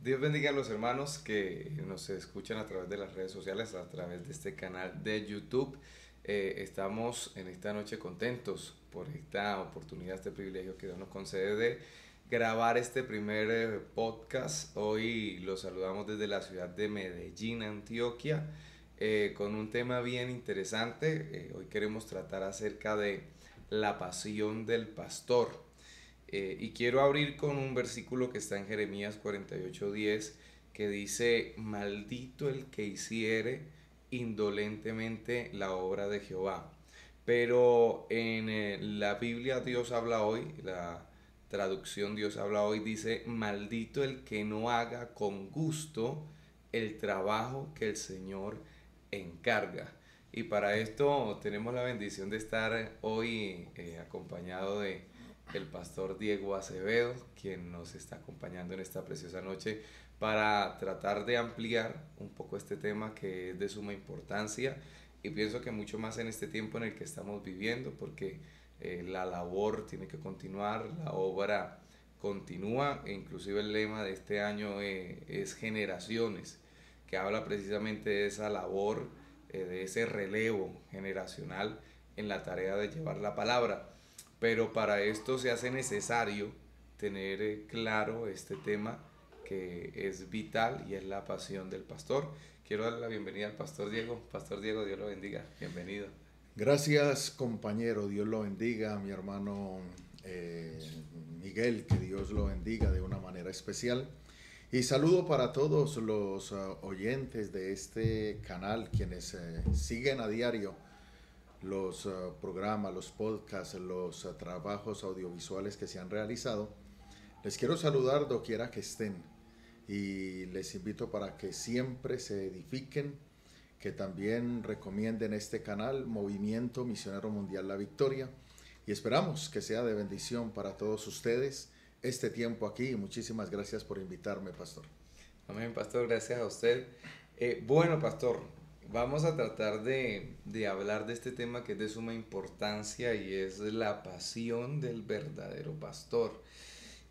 Dios bendiga a los hermanos que nos escuchan a través de las redes sociales, a través de este canal de YouTube. Estamos en esta noche contentos por esta oportunidad, este privilegio que Dios nos concede de grabar este primer podcast. Hoy los saludamos desde la ciudad de Medellín, Antioquia, con un tema bien interesante. Hoy queremos tratar acerca de la pasión del pastor. Y quiero abrir con un versículo que está en Jeremías 48:10 que dice, maldito el que hiciere indolentemente la obra de Jehová. Pero en la Biblia Dios habla hoy, la traducción Dios habla hoy dice, maldito el que no haga con gusto el trabajo que el Señor encarga. Y para esto tenemos la bendición de estar hoy acompañado de el pastor Diego Acevedo, quien nos está acompañando en esta preciosa noche para tratar de ampliar un poco este tema que es de suma importancia y pienso que mucho más en este tiempo en el que estamos viviendo porque la labor tiene que continuar, la obra continúa e inclusive el lema de este año es generaciones, que habla precisamente de esa labor, de ese relevo generacional en la tarea de llevar la palabra. Pero para esto se hace necesario tener claro este tema que es vital y es la pasión del pastor. Quiero darle la bienvenida al pastor Diego. Pastor Diego, Dios lo bendiga. Bienvenido. Gracias, compañero. Dios lo bendiga, mi hermano Miguel, que Dios lo bendiga de una manera especial. Y saludo para todos los oyentes de este canal, quienes siguen a diario los programas, los podcasts, los trabajos audiovisuales que se han realizado. Les quiero saludar doquiera que estén y les invito para que siempre se edifiquen, que también recomienden este canal, Movimiento Misionero Mundial La Victoria, y esperamos que sea de bendición para todos ustedes este tiempo aquí, y muchísimas gracias por invitarme, pastor. Amén, pastor, gracias a usted. Bueno, pastor, vamos a tratar de hablar de este tema que es de suma importancia y es la pasión del verdadero pastor.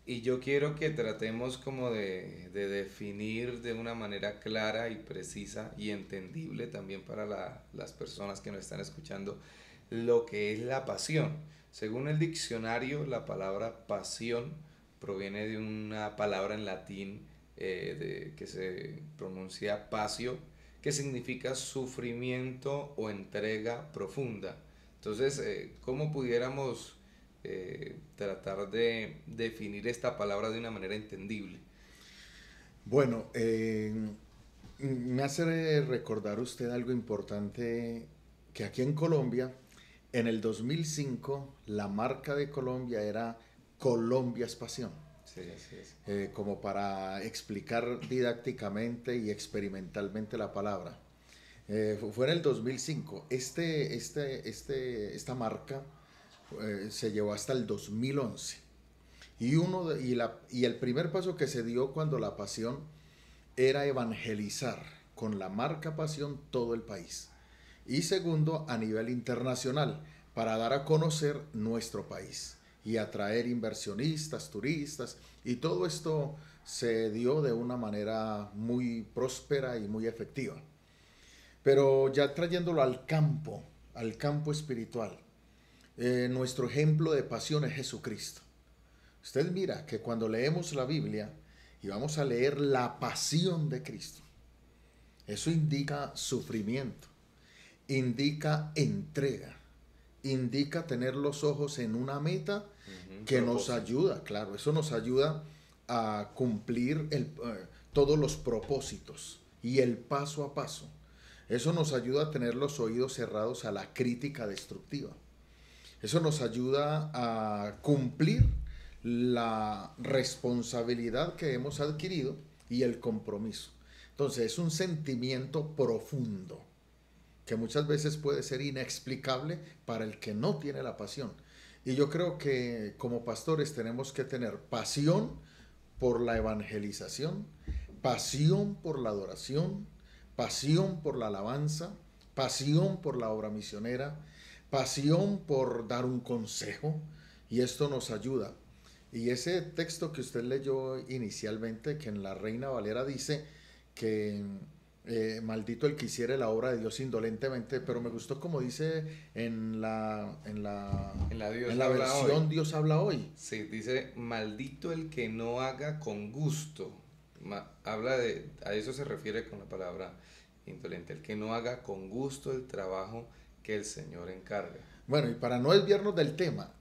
Y yo quiero que tratemos como de definir de una manera clara y precisa y entendible también para las personas que nos están escuchando lo que es la pasión. Según el diccionario, la palabra pasión proviene de una palabra en latín que se pronuncia pasio, que significa sufrimiento o entrega profunda. Entonces, ¿cómo pudiéramos tratar de definir esta palabra de una manera entendible? Bueno, me hace recordar usted algo importante, que aquí en Colombia, en el 2005, la marca de Colombia era Colombia es Pasión. Sí, así es. Como para explicar didácticamente y experimentalmente la palabra. Fue en el 2005. Esta marca se llevó hasta el 2011. Y el primer paso que se dio cuando la pasión era evangelizar con la marca Pasión todo el país. Y segundo, a nivel internacional, para dar a conocer nuestro país y atraer inversionistas, turistas, y todo esto se dio de una manera muy próspera y muy efectiva. Pero ya trayéndolo al campo espiritual, nuestro ejemplo de pasión es Jesucristo. Usted mira que cuando leemos la Biblia y vamos a leer la pasión de Cristo, eso indica sufrimiento, indica entrega, indica tener los ojos en una meta que nos ayuda, claro, eso nos ayuda a cumplir todos los propósitos y el paso a paso. Eso nos ayuda a tener los oídos cerrados a la crítica destructiva. Eso nos ayuda a cumplir la responsabilidad que hemos adquirido y el compromiso. Entonces es un sentimiento profundo que muchas veces puede ser inexplicable para el que no tiene la pasión. Y yo creo que como pastores tenemos que tener pasión por la evangelización, pasión por la adoración, pasión por la alabanza, pasión por la obra misionera, pasión por dar un consejo, y esto nos ayuda. Y ese texto que usted leyó inicialmente, que en la Reina Valera dice que maldito el que hiciere la obra de Dios indolentemente, pero me gustó como dice En la Dios en la habla hoy. versión Dios habla hoy. Sí, dice, maldito el que no haga con gusto. Habla de, a eso se refiere con la palabra indolente, el que no haga con gusto el trabajo que el Señor encarga. Bueno, y para no desviarnos del tema,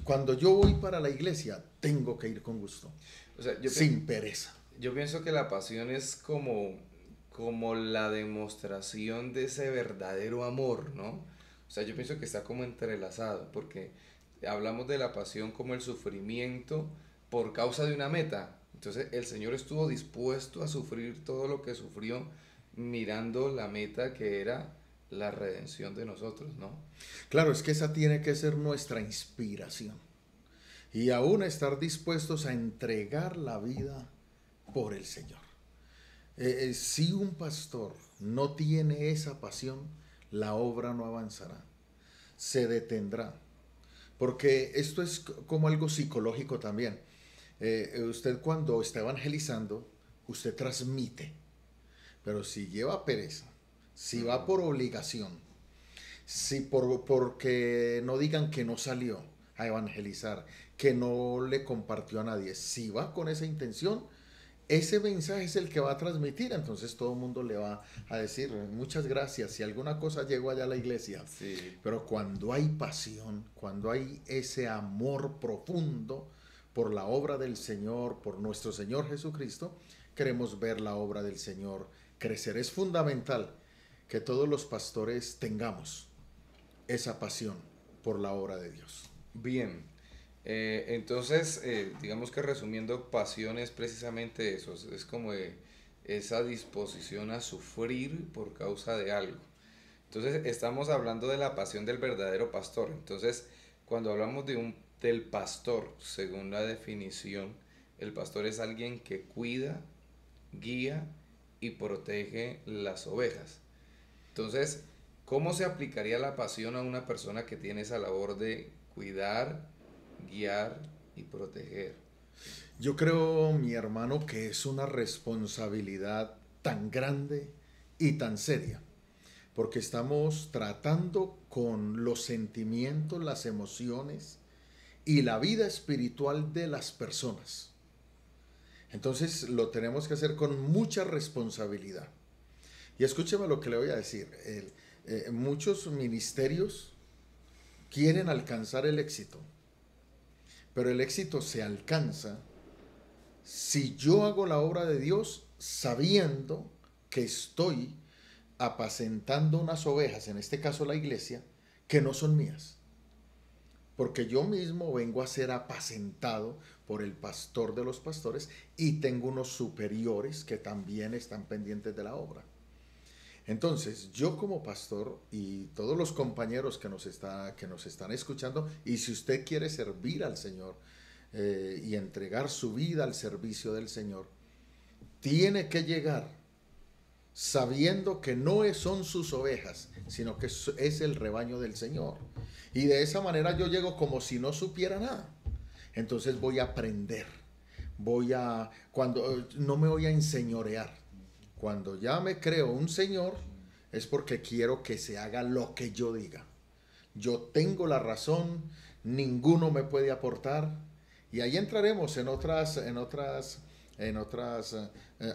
cuando yo voy para la iglesia, tengo que ir con gusto, O sea, sin pereza. yo pienso que la pasión es como la demostración de ese verdadero amor, ¿no? O sea, yo pienso que está como entrelazado, porque hablamos de la pasión como el sufrimiento por causa de una meta. Entonces, el Señor estuvo dispuesto a sufrir todo lo que sufrió mirando la meta que era la redención de nosotros, ¿no? Claro, es que esa tiene que ser nuestra inspiración. Y aún estar dispuestos a entregar la vida por el Señor. Si un pastor no tiene esa pasión, la obra no avanzará, se detendrá. Porque esto es como algo psicológico también. Usted cuando está evangelizando, usted transmite, pero si lleva pereza, si va por obligación, si porque no digan que no salió a evangelizar, que no le compartió a nadie, si va con esa intención, ese mensaje es el que va a transmitir, entonces todo el mundo le va a decir muchas gracias, si alguna cosa llegó allá a la iglesia. Sí. Pero cuando hay pasión, cuando hay ese amor profundo por la obra del Señor, por nuestro Señor Jesucristo, queremos ver la obra del Señor crecer. Es fundamental que todos los pastores tengamos esa pasión por la obra de Dios. Bien, entonces, digamos que resumiendo, pasión es precisamente eso, es como esa disposición a sufrir por causa de algo. Entonces, estamos hablando de la pasión del verdadero pastor. Entonces, cuando hablamos del pastor, según la definición, el pastor es alguien que cuida, guía y protege las ovejas. Entonces, ¿cómo se aplicaría la pasión a una persona que tiene esa labor de cuidar, guiar y proteger? Yo creo, mi hermano, que es una responsabilidad tan grande y tan seria, porque estamos tratando con los sentimientos, las emociones y la vida espiritual de las personas. Entonces lo tenemos que hacer con mucha responsabilidad. Y escúcheme lo que le voy a decir. Muchos ministerios quieren alcanzar el éxito, pero el éxito se alcanza si yo hago la obra de Dios sabiendo que estoy apacentando unas ovejas, en este caso la iglesia, que no son mías. Porque yo mismo vengo a ser apacentado por el pastor de los pastores y tengo unos superiores que también están pendientes de la obra. Entonces, yo como pastor y todos los compañeros que nos están escuchando, y si usted quiere servir al Señor y entregar su vida al servicio del Señor, tiene que llegar sabiendo que no son sus ovejas, sino que es el rebaño del Señor. Y de esa manera yo llego como si no supiera nada. Entonces voy a aprender, cuando no me voy a enseñorear. Cuando ya me creo un señor, es porque quiero que se haga lo que yo diga. Yo tengo la razón, ninguno me puede aportar. Y ahí entraremos en otras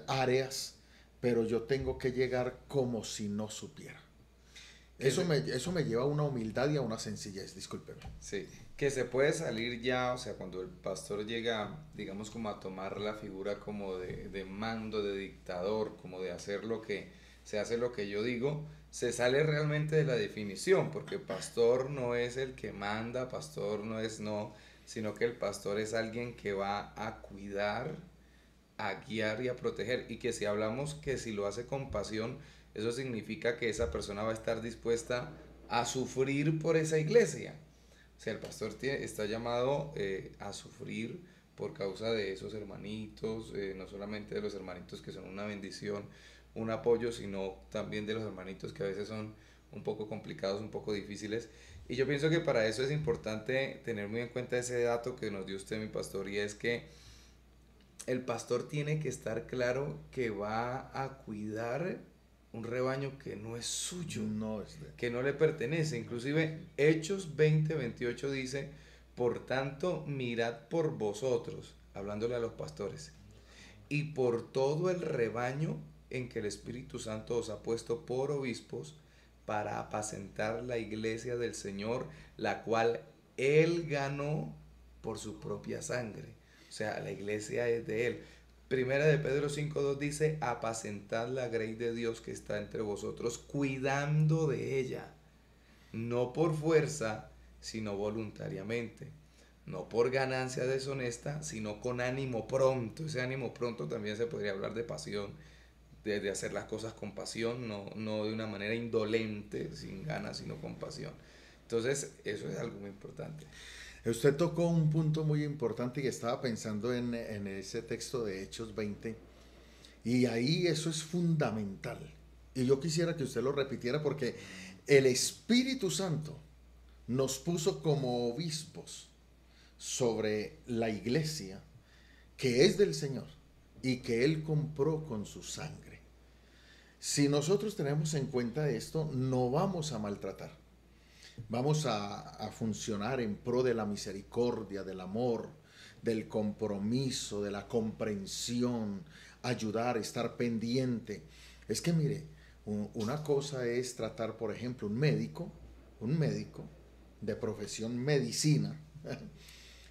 áreas, pero yo tengo que llegar como si no supiera. Eso me lleva a una humildad y a una sencillez, discúlpeme. Sí, que se puede salir ya, o sea, cuando el pastor llega, digamos, como a tomar la figura como de mando, de dictador, como de hacer lo que, se hace lo que yo digo, se sale realmente de la definición, porque pastor no es el que manda, pastor no es no, sino que el pastor es alguien que va a cuidar, a guiar y a proteger, y que si hablamos que si lo hace con pasión, eso significa que esa persona va a estar dispuesta a sufrir por esa iglesia. O sea, el pastor está llamado a sufrir por causa de esos hermanitos, no solamente de los hermanitos que son una bendición, un apoyo, sino también de los hermanitos que a veces son un poco complicados, un poco difíciles. Y yo pienso que para eso es importante tener muy en cuenta ese dato que nos dio usted, mi pastor, y es que el pastor tiene que estar claro que va a cuidar un rebaño que no es suyo, No es de... que no le pertenece. Inclusive Hechos 20:28 dice, por tanto, mirad por vosotros, hablándole a los pastores, y por todo el rebaño en que el Espíritu Santo os ha puesto por obispos para apacentar la iglesia del Señor, la cual Él ganó por su propia sangre. O sea, la iglesia es de Él. Primera de Pedro 5:2 dice, apacentad la grey de Dios que está entre vosotros, cuidando de ella, no por fuerza, sino voluntariamente, no por ganancia deshonesta, sino con ánimo pronto. Ese ánimo pronto también se podría hablar de pasión, de hacer las cosas con pasión, no de una manera indolente, sin ganas, sino con pasión. Entonces, eso es algo muy importante. Usted tocó un punto muy importante y estaba pensando en ese texto de Hechos 20 y ahí eso es fundamental. Y yo quisiera que usted lo repitiera porque el Espíritu Santo nos puso como obispos sobre la iglesia que es del Señor y que Él compró con su sangre. Si nosotros tenemos en cuenta esto, no vamos a maltratar. Vamos a funcionar en pro de la misericordia, del amor, del compromiso, de la comprensión, ayudar, estar pendiente. Es que mire, una cosa es tratar, por ejemplo, un médico de profesión medicina,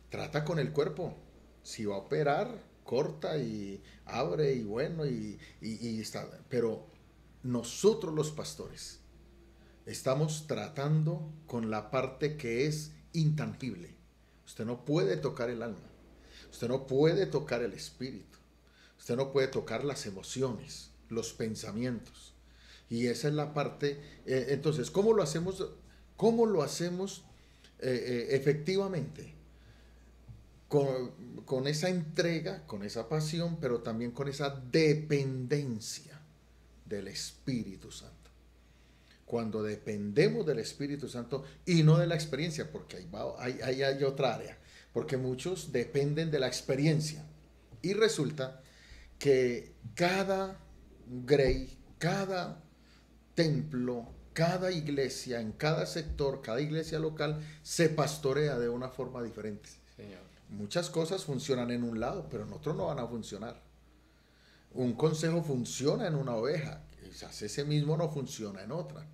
trata con el cuerpo. Si va a operar, corta y abre y bueno, y está. Pero nosotros los pastores estamos tratando con la parte que es intangible. Usted no puede tocar el alma. Usted no puede tocar el espíritu. Usted no puede tocar las emociones, los pensamientos. Y esa es la parte. Entonces, ¿cómo lo hacemos? ¿Cómo lo hacemos efectivamente? Con esa entrega, con esa pasión, pero también con esa dependencia del Espíritu Santo. Cuando dependemos del Espíritu Santo y no de la experiencia, porque ahí hay otra área, porque muchos dependen de la experiencia y resulta que cada grey, cada templo, cada iglesia, en cada sector, cada iglesia local se pastorea de una forma diferente. Señor. Muchas cosas funcionan en un lado, pero en otro no van a funcionar. Un consejo funciona en una oveja, quizás ese mismo no funciona en otra.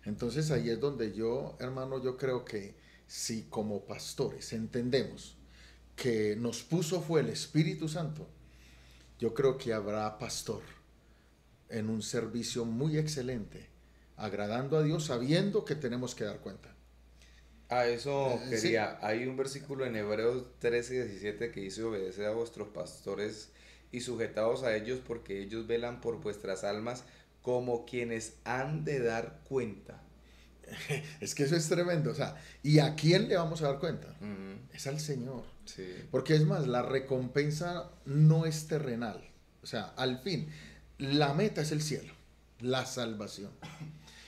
Entonces ahí es donde yo, hermano, yo creo que si como pastores entendemos que nos puso fue el Espíritu Santo, yo creo que habrá pastor en un servicio muy excelente, agradando a Dios, sabiendo que tenemos que dar cuenta. A eso Sí. quería. Hay un versículo en Hebreos 13:17 que dice: obedeced a vuestros pastores y sujetaos a ellos, porque ellos velan por vuestras almas como quienes han de dar cuenta. Es que eso es tremendo. O sea, ¿y a quién le vamos a dar cuenta? Ujú. Es al Señor. Sí, Porque es más, la recompensa no es terrenal. O sea, al fin, la meta es el cielo, la salvación.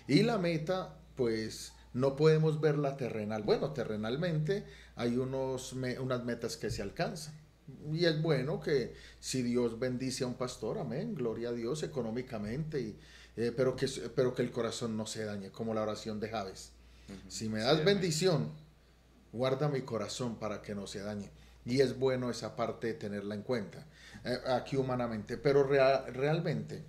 Y la meta, pues, no podemos verla terrenal. Bueno, terrenalmente hay unas metas que se alcanzan. Y es bueno que si Dios bendice a un pastor, amén, gloria a Dios económicamente, pero que el corazón no se dañe, como la oración de Jabes. ujú, Si me sí, das amén. bendición, guarda mi corazón para que no se dañe. Y es bueno esa parte de tenerla en cuenta, aquí humanamente, pero realmente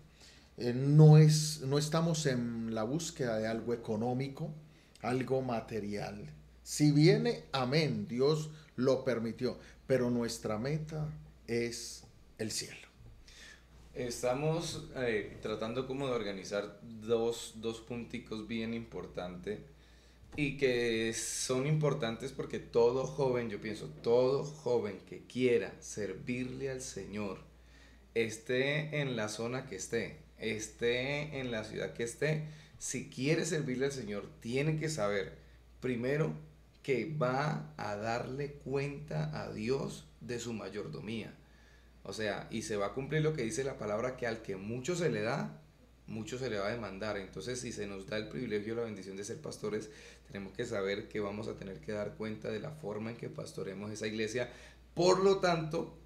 no estamos en la búsqueda de algo económico, algo material. Si viene, amén, Dios lo permitió, pero nuestra meta es el cielo. Estamos tratando como de organizar dos punticos bien importantes y que son importantes porque todo joven, yo pienso, todo joven que quiera servirle al Señor, esté en la zona que esté en la ciudad que esté, si quiere servirle al Señor, tiene que saber primero que va a darle cuenta a Dios de su mayordomía. O sea, y se va a cumplir lo que dice la palabra, que al que mucho se le da, mucho se le va a demandar. Entonces, si se nos da el privilegio y la bendición de ser pastores, tenemos que saber que vamos a tener que dar cuenta de la forma en que pastoremos esa iglesia. Por lo tanto,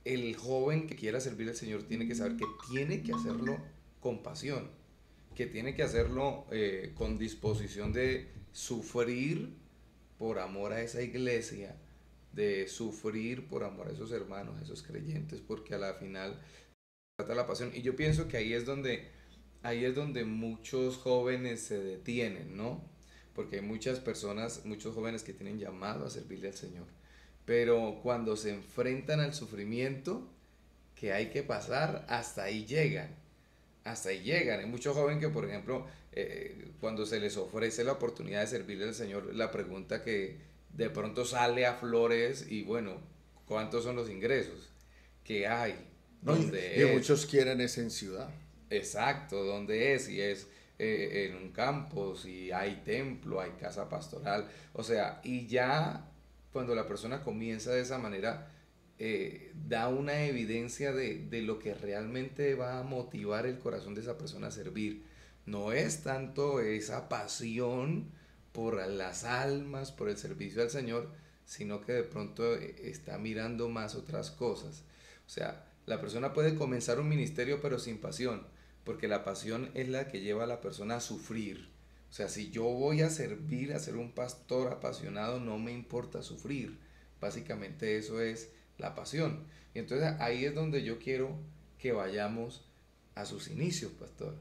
el joven que quiera servir al Señor tiene que saber que tiene que hacerlo con pasión, que tiene que hacerlo con disposición de sufrir por amor a esa iglesia, de sufrir por amor a esos hermanos, a esos creyentes, porque a la final trata la pasión. Y yo pienso que ahí es donde muchos jóvenes se detienen, ¿no? Porque hay muchas personas, muchos jóvenes que tienen llamado a servirle al Señor, pero cuando se enfrentan al sufrimiento que hay que pasar, hasta ahí llegan. Hasta ahí llegan. Hay muchos jóvenes que, por ejemplo, cuando se les ofrece la oportunidad de servirle al Señor, la pregunta que de pronto sale a flores y bueno, ¿cuántos son los ingresos que hay? No, ¿Dónde y es? muchos quieren es en ciudad. Exacto, ¿dónde es? Si es en un campo, si hay templo, hay casa pastoral, o sea, y ya cuando la persona comienza de esa manera, da una evidencia de lo que realmente va a motivar el corazón de esa persona a servir. No es tanto esa pasión por las almas, por el servicio al Señor, sino que de pronto está mirando más otras cosas. O sea, la persona puede comenzar un ministerio pero sin pasión, porque la pasión es la que lleva a la persona a sufrir. O sea, si yo voy a servir, a ser un pastor apasionado, no me importa sufrir. Básicamente eso es la pasión. Y entonces ahí es donde yo quiero que vayamos a sus inicios, pastor.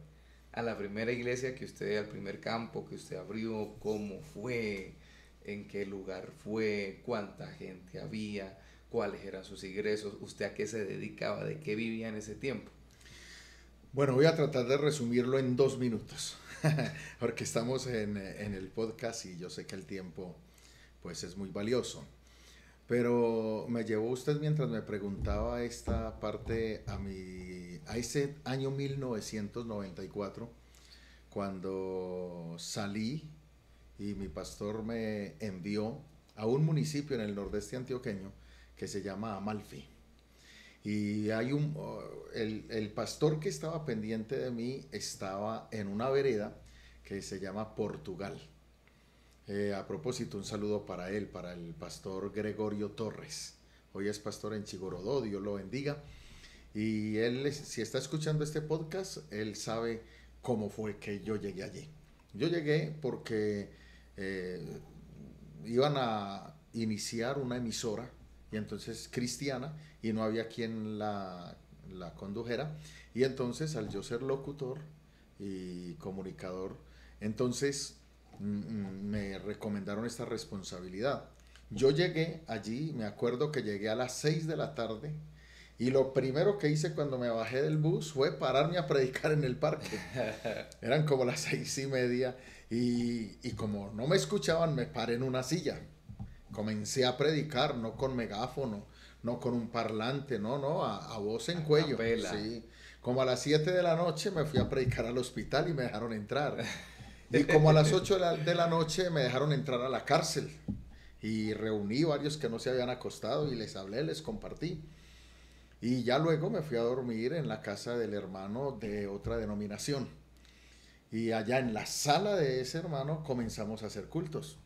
A la primera iglesia que usted, al primer campo que usted abrió, cómo fue, en qué lugar fue, cuánta gente había, cuáles eran sus ingresos, usted a qué se dedicaba, de qué vivía en ese tiempo. Bueno, voy a tratar de resumirlo en 2 minutos, porque estamos en el podcast y yo sé que el tiempo pues es muy valioso. Pero me llevó usted mientras me preguntaba esta parte a ese año 1994, cuando salí y mi pastor me envió a un municipio en el nordeste antioqueño que se llama Amalfi. Y el pastor que estaba pendiente de mí estaba en una vereda que se llama Portugal. A propósito, un saludo para él, para el pastor Gregorio Torres. Hoy es pastor en Chigorodó, Dios lo bendiga. Y él, si está escuchando este podcast, él sabe cómo fue que yo llegué allí. Yo llegué porque iban a iniciar una emisora, y entonces cristiana, y no había quien la condujera. Y entonces, al yo ser locutor y comunicador, entonces me recomendaron esta responsabilidad. Yo llegué allí, me acuerdo que llegué a las 6 de la tarde y lo primero que hice cuando me bajé del bus fue pararme a predicar en el parque. Eran como las 6:30 y como no me escuchaban me paré en una silla. Comencé a predicar, no con megáfono, no con un parlante, no, a voz en cuello. Capela. Sí. Como a las 7 de la noche me fui a predicar al hospital y me dejaron entrar. Y como a las 8 de la noche me dejaron entrar a la cárcel. Y reuní varios que no se habían acostado y les hablé, les compartí. Y ya luego me fui a dormir en la casa del hermano de otra denominación. Y allá en la sala de ese hermano comenzamos a hacer cultos.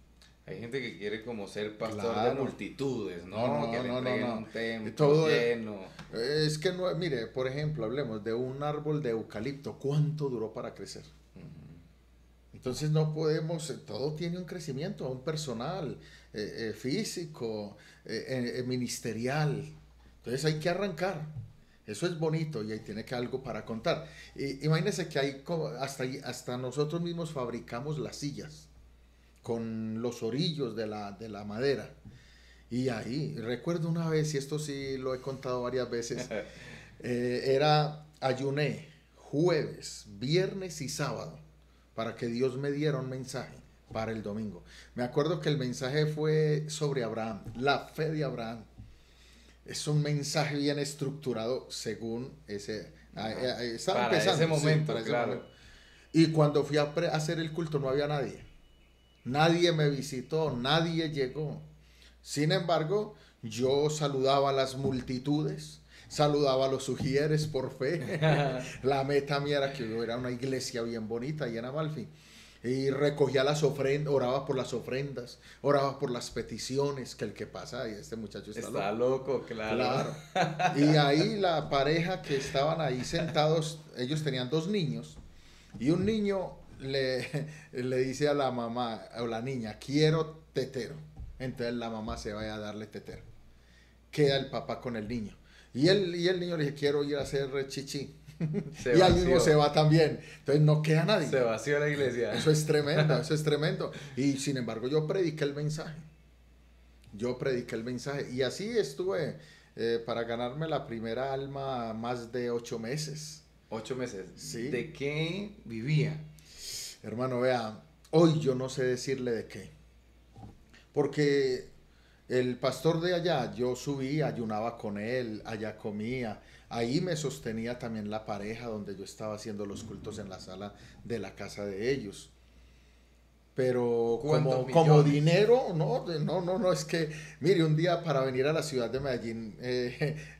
Hay gente que quiere como ser pastor de Claro. multitudes, ¿no? Que le entreguen un templo Todo lleno. es que no, mire, por ejemplo, hablemos de un árbol de eucalipto, ¿cuánto duró para crecer? Entonces no podemos, todo tiene un crecimiento, un personal, físico, ministerial. Entonces hay que arrancar. Eso es bonito y ahí tiene que algo para contar. Imagínense que hay hasta nosotros mismos fabricamos las sillas con los orillos de la madera. Y ahí, recuerdo una vez, y esto sí lo he contado varias veces, ayuné jueves, viernes y sábado para que Dios me diera un mensaje para el domingo. Me acuerdo que el mensaje fue sobre Abraham, la fe de Abraham. Es un mensaje bien estructurado según ese... estaba Para empezando, ese momento, sí, para ese claro. momento. Y cuando fui a hacer el culto no había nadie. Nadie me visitó, nadie llegó. Sin embargo, yo saludaba a las multitudes, saludaba a los sugieres por fe. La meta mía era que hubiera una iglesia bien bonita y en Amalfi. Y recogía las ofrendas, oraba por las ofrendas, oraba por las peticiones, que el que pasa, y este muchacho está loco, claro. Claro. Y ahí la pareja que estaban ahí sentados, ellos tenían 2 niños, y un niño le dice a la mamá, o la niña, quiero tetero. Entonces la mamá se va a darle tetero. Queda el papá con el niño. Y el niño le dice, quiero ir a hacer chichi. Y ahí mismo se va también. Entonces no queda nadie. Se vació la iglesia. Eso es tremendo, eso es tremendo. Y sin embargo yo prediqué el mensaje. Y así estuve para ganarme la primera alma más de 8 meses. 8 meses. Sí. ¿De qué vivía? Hermano, vea, hoy yo no sé decirle de qué. Porque el pastor de allá, yo subí, ayunaba con él, allá comía. Ahí me sostenía también la pareja donde yo estaba haciendo los cultos en la sala de la casa de ellos. Pero como dinero, no, es que, mire, un día para venir a la ciudad de Medellín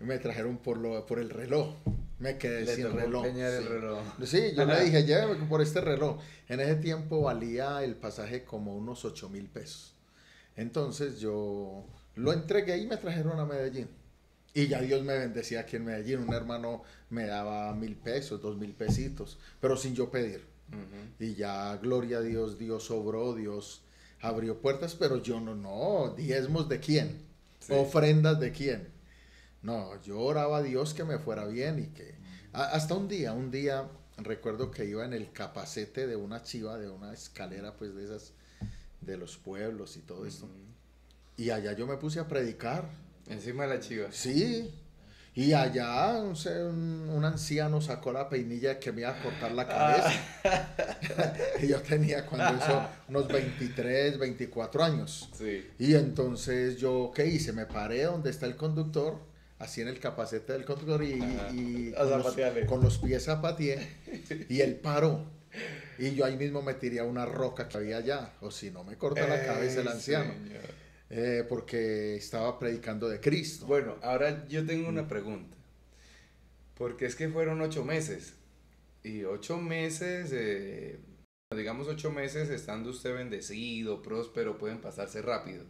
me trajeron por el reloj. Me quedé sin reloj. El reloj. Sí, yo le dije, lléveme por este reloj. En ese tiempo valía el pasaje como unos 8.000 pesos. Entonces yo lo entregué y me trajeron a Medellín. Y ya Dios me bendecía aquí en Medellín. Un hermano me daba 1.000 pesos, 2.000 pesitos, pero sin yo pedir. Y ya, gloria a Dios, Dios obró, Dios abrió puertas, pero yo no, diezmos de quién, sí. Ofrendas de quién. No, yo oraba a Dios que me fuera bien y que... Hasta un día, recuerdo que iba en el capacete de una chiva, de una escalera pues de esas, de los pueblos y todo esto. Y allá yo me puse a predicar. Encima de la chiva. Sí. Y allá un anciano sacó la peinilla que me iba a cortar la cabeza. Y yo tenía cuando eso unos 23, 24 años. Sí. Y entonces yo, ¿qué hice? Me paré donde está el conductor, así en el capacete del conductor y con los pies zapateé. Y él paró. Y yo ahí mismo me tiré a una roca que había allá. O si no, me cortó la cabeza el anciano. Porque estaba predicando de Cristo. Bueno, ahora yo tengo una pregunta. Porque es que fueron 8 meses. Y 8 meses, digamos 8 meses estando usted bendecido, próspero, pueden pasarse rápido.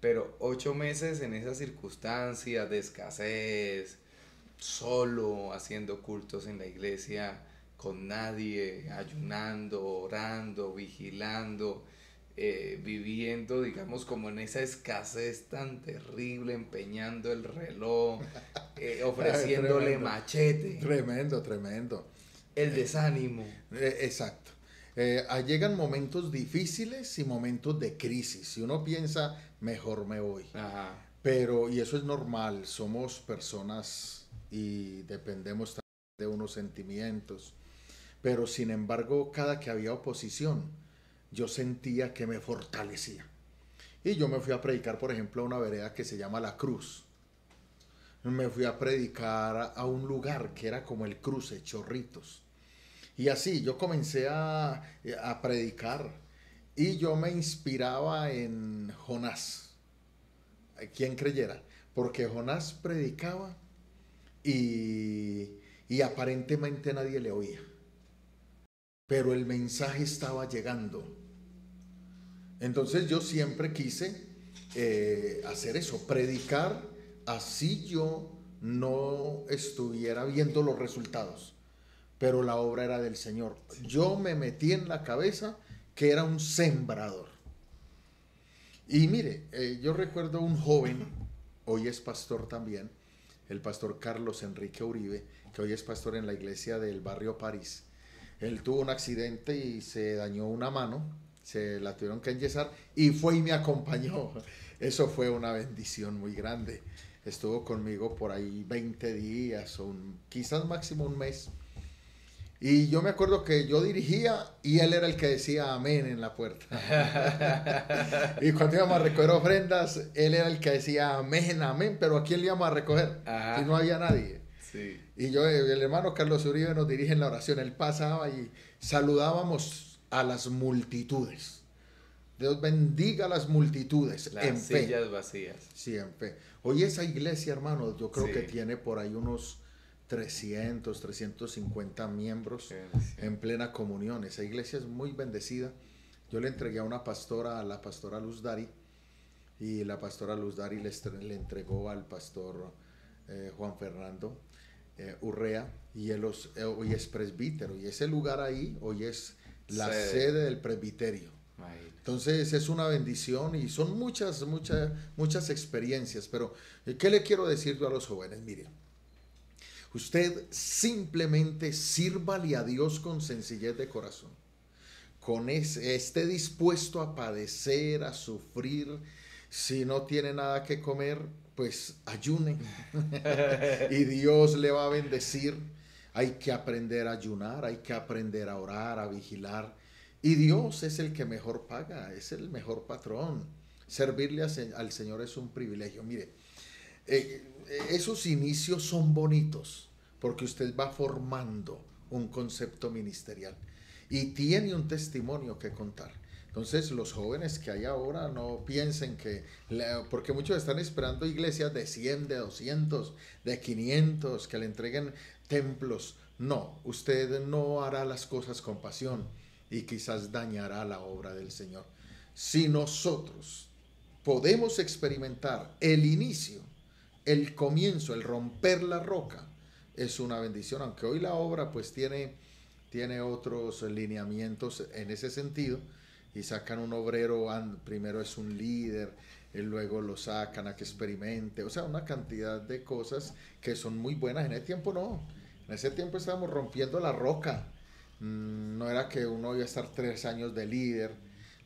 Pero 8 meses en esas circunstancias de escasez, solo, haciendo cultos en la iglesia, con nadie, ayunando, orando, vigilando, viviendo, digamos, como en esa escasez tan terrible, empeñando el reloj, ofreciéndole tremendo, machete. Tremendo. El desánimo. Exacto. Llegan momentos difíciles y momentos de crisis. Si uno piensa, mejor me voy. Ajá. Pero, y eso es normal, somos personas y dependemos también de unos sentimientos. Pero, sin embargo, cada que había oposición, yo sentía que me fortalecía. Y yo me fui a predicar, por ejemplo, a una vereda que se llama La Cruz. Me fui a predicar a un lugar que era como el cruce, Chorritos. Y así, yo comencé a predicar y yo me inspiraba en Jonás. ¿Quién creyera? Porque Jonás predicaba y aparentemente nadie le oía. Pero el mensaje estaba llegando. Entonces yo siempre quise hacer eso, predicar así yo no estuviera viendo los resultados. Pero la obra era del Señor. Yo me metí en la cabeza que era un sembrador. Y mire, yo recuerdo un joven, hoy es pastor también, el pastor Carlos Enrique Uribe, que hoy es pastor en la iglesia del barrio París. Él tuvo un accidente y se dañó una mano, se la tuvieron que enyesar y fue y me acompañó. Eso fue una bendición muy grande. Estuvo conmigo por ahí 20 días o quizás máximo un mes. Y yo me acuerdo que yo dirigía y él era el que decía amén en la puerta. Y cuando íbamos a recoger ofrendas, él era el que decía amén, amén, pero ¿a quién le íbamos a recoger? Ajá. Si no había nadie. Sí. Y yo, el hermano Carlos Uribe nos dirige en la oración, él pasaba y saludábamos a las multitudes. Dios bendiga las multitudes Las en fe. sillas vacías. Sí, en fe. Hoy esa iglesia, hermano, yo creo Sí. que tiene por ahí unos 300, 350 miembros Qué bendición. en plena comunión. Esa iglesia es muy bendecida. Yo le entregué a una pastora, a la pastora Luz Dari, y la pastora Luz Dari le entregó al pastor Juan Fernando Urrea, y él hoy es presbítero, y ese lugar ahí hoy es la sede del presbiterio. Imagínate. Entonces es una bendición y son muchas experiencias, pero ¿qué le quiero decir yo a los jóvenes? Mire, usted simplemente sírvale a Dios con sencillez de corazón, esté dispuesto a padecer, a sufrir. Si no tiene nada que comer, pues ayune y Dios le va a bendecir. Hay que aprender a ayunar, hay que aprender a orar, a vigilar. Y Dios es el que mejor paga, es el mejor patrón. Servirle al Señor es un privilegio. Mire, esos inicios son bonitos porque usted va formando un concepto ministerial y tiene un testimonio que contar. Entonces los jóvenes que hay ahora no piensen porque muchos están esperando iglesias de 100, de 200, de 500, que le entreguen templos. No, usted no hará las cosas con pasión y quizás dañará la obra del Señor. Si nosotros podemos experimentar el inicio, el comienzo, el romper la roca, es una bendición, aunque hoy la obra pues tiene otros lineamientos en ese sentido, y sacan un obrero, primero es un líder, y luego lo sacan a que experimente, o sea, una cantidad de cosas que son muy buenas. En ese tiempo no, en ese tiempo estábamos rompiendo la roca. No era que uno iba a estar 3 años de líder,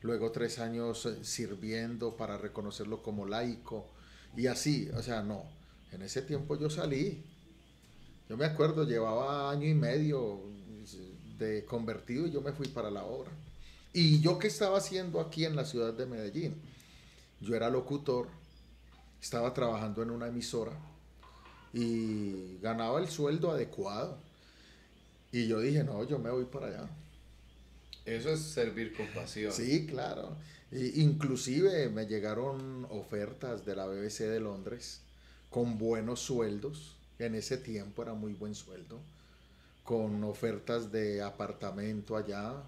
luego 3 años sirviendo para reconocerlo como laico, y así, o sea, no. En ese tiempo yo salí, yo me acuerdo, llevaba año y medio de convertido y yo me fui para la obra. ¿Y yo qué estaba haciendo aquí en la ciudad de Medellín? Yo era locutor, estaba trabajando en una emisora y ganaba el sueldo adecuado. Y yo dije, no, yo me voy para allá. Eso es servir con pasión. Sí, claro. Inclusive me llegaron ofertas de la BBC de Londres con buenos sueldos. En ese tiempo era muy buen sueldo. Con ofertas de apartamento allá.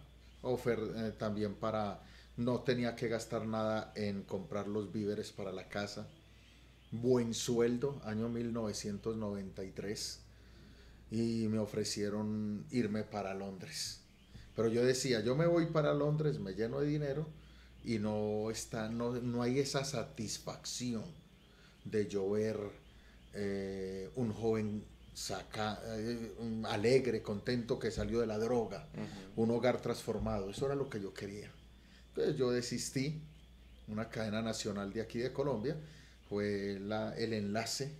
También no tenía que gastar nada en comprar los víveres para la casa. Buen sueldo, año 1993. Y me ofrecieron irme para Londres. Pero yo decía, yo me voy para Londres, me lleno de dinero y no hay esa satisfacción de yo ver un joven alegre, contento, que salió de la droga, un hogar transformado. Eso era lo que yo quería. Entonces yo desistí. Una cadena nacional de aquí de Colombia fue el enlace,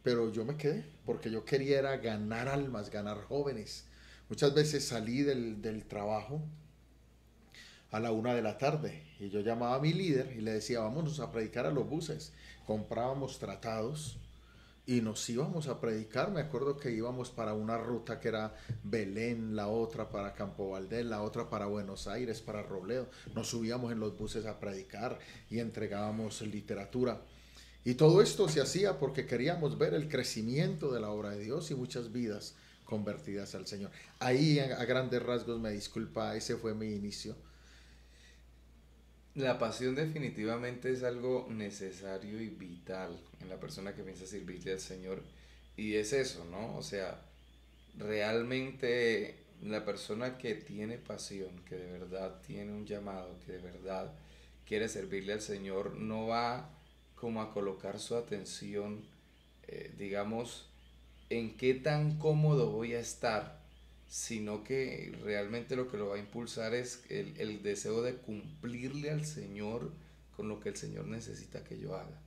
pero yo me quedé porque yo quería era ganar almas, ganar jóvenes. Muchas veces salí del trabajo a la 1 de la tarde y yo llamaba a mi líder y le decía, vámonos a predicar a los buses. Comprábamos tratados y nos íbamos a predicar. Me acuerdo que íbamos para una ruta que era Belén, la otra para Campo Valdés, la otra para Buenos Aires, para Robledo. Nos subíamos en los buses a predicar y entregábamos literatura. Y todo esto se hacía porque queríamos ver el crecimiento de la obra de Dios y muchas vidas convertidas al Señor. Ahí a grandes rasgos, me disculpa, ese fue mi inicio. La pasión definitivamente es algo necesario y vital en la persona que piensa servirle al Señor. Y es eso, ¿no? O sea, realmente la persona que tiene pasión, que de verdad tiene un llamado, que de verdad quiere servirle al Señor, no va como a colocar su atención, digamos, en qué tan cómodo voy a estar, sino que realmente lo que lo va a impulsar es el deseo de cumplirle al Señor con lo que el Señor necesita que yo haga.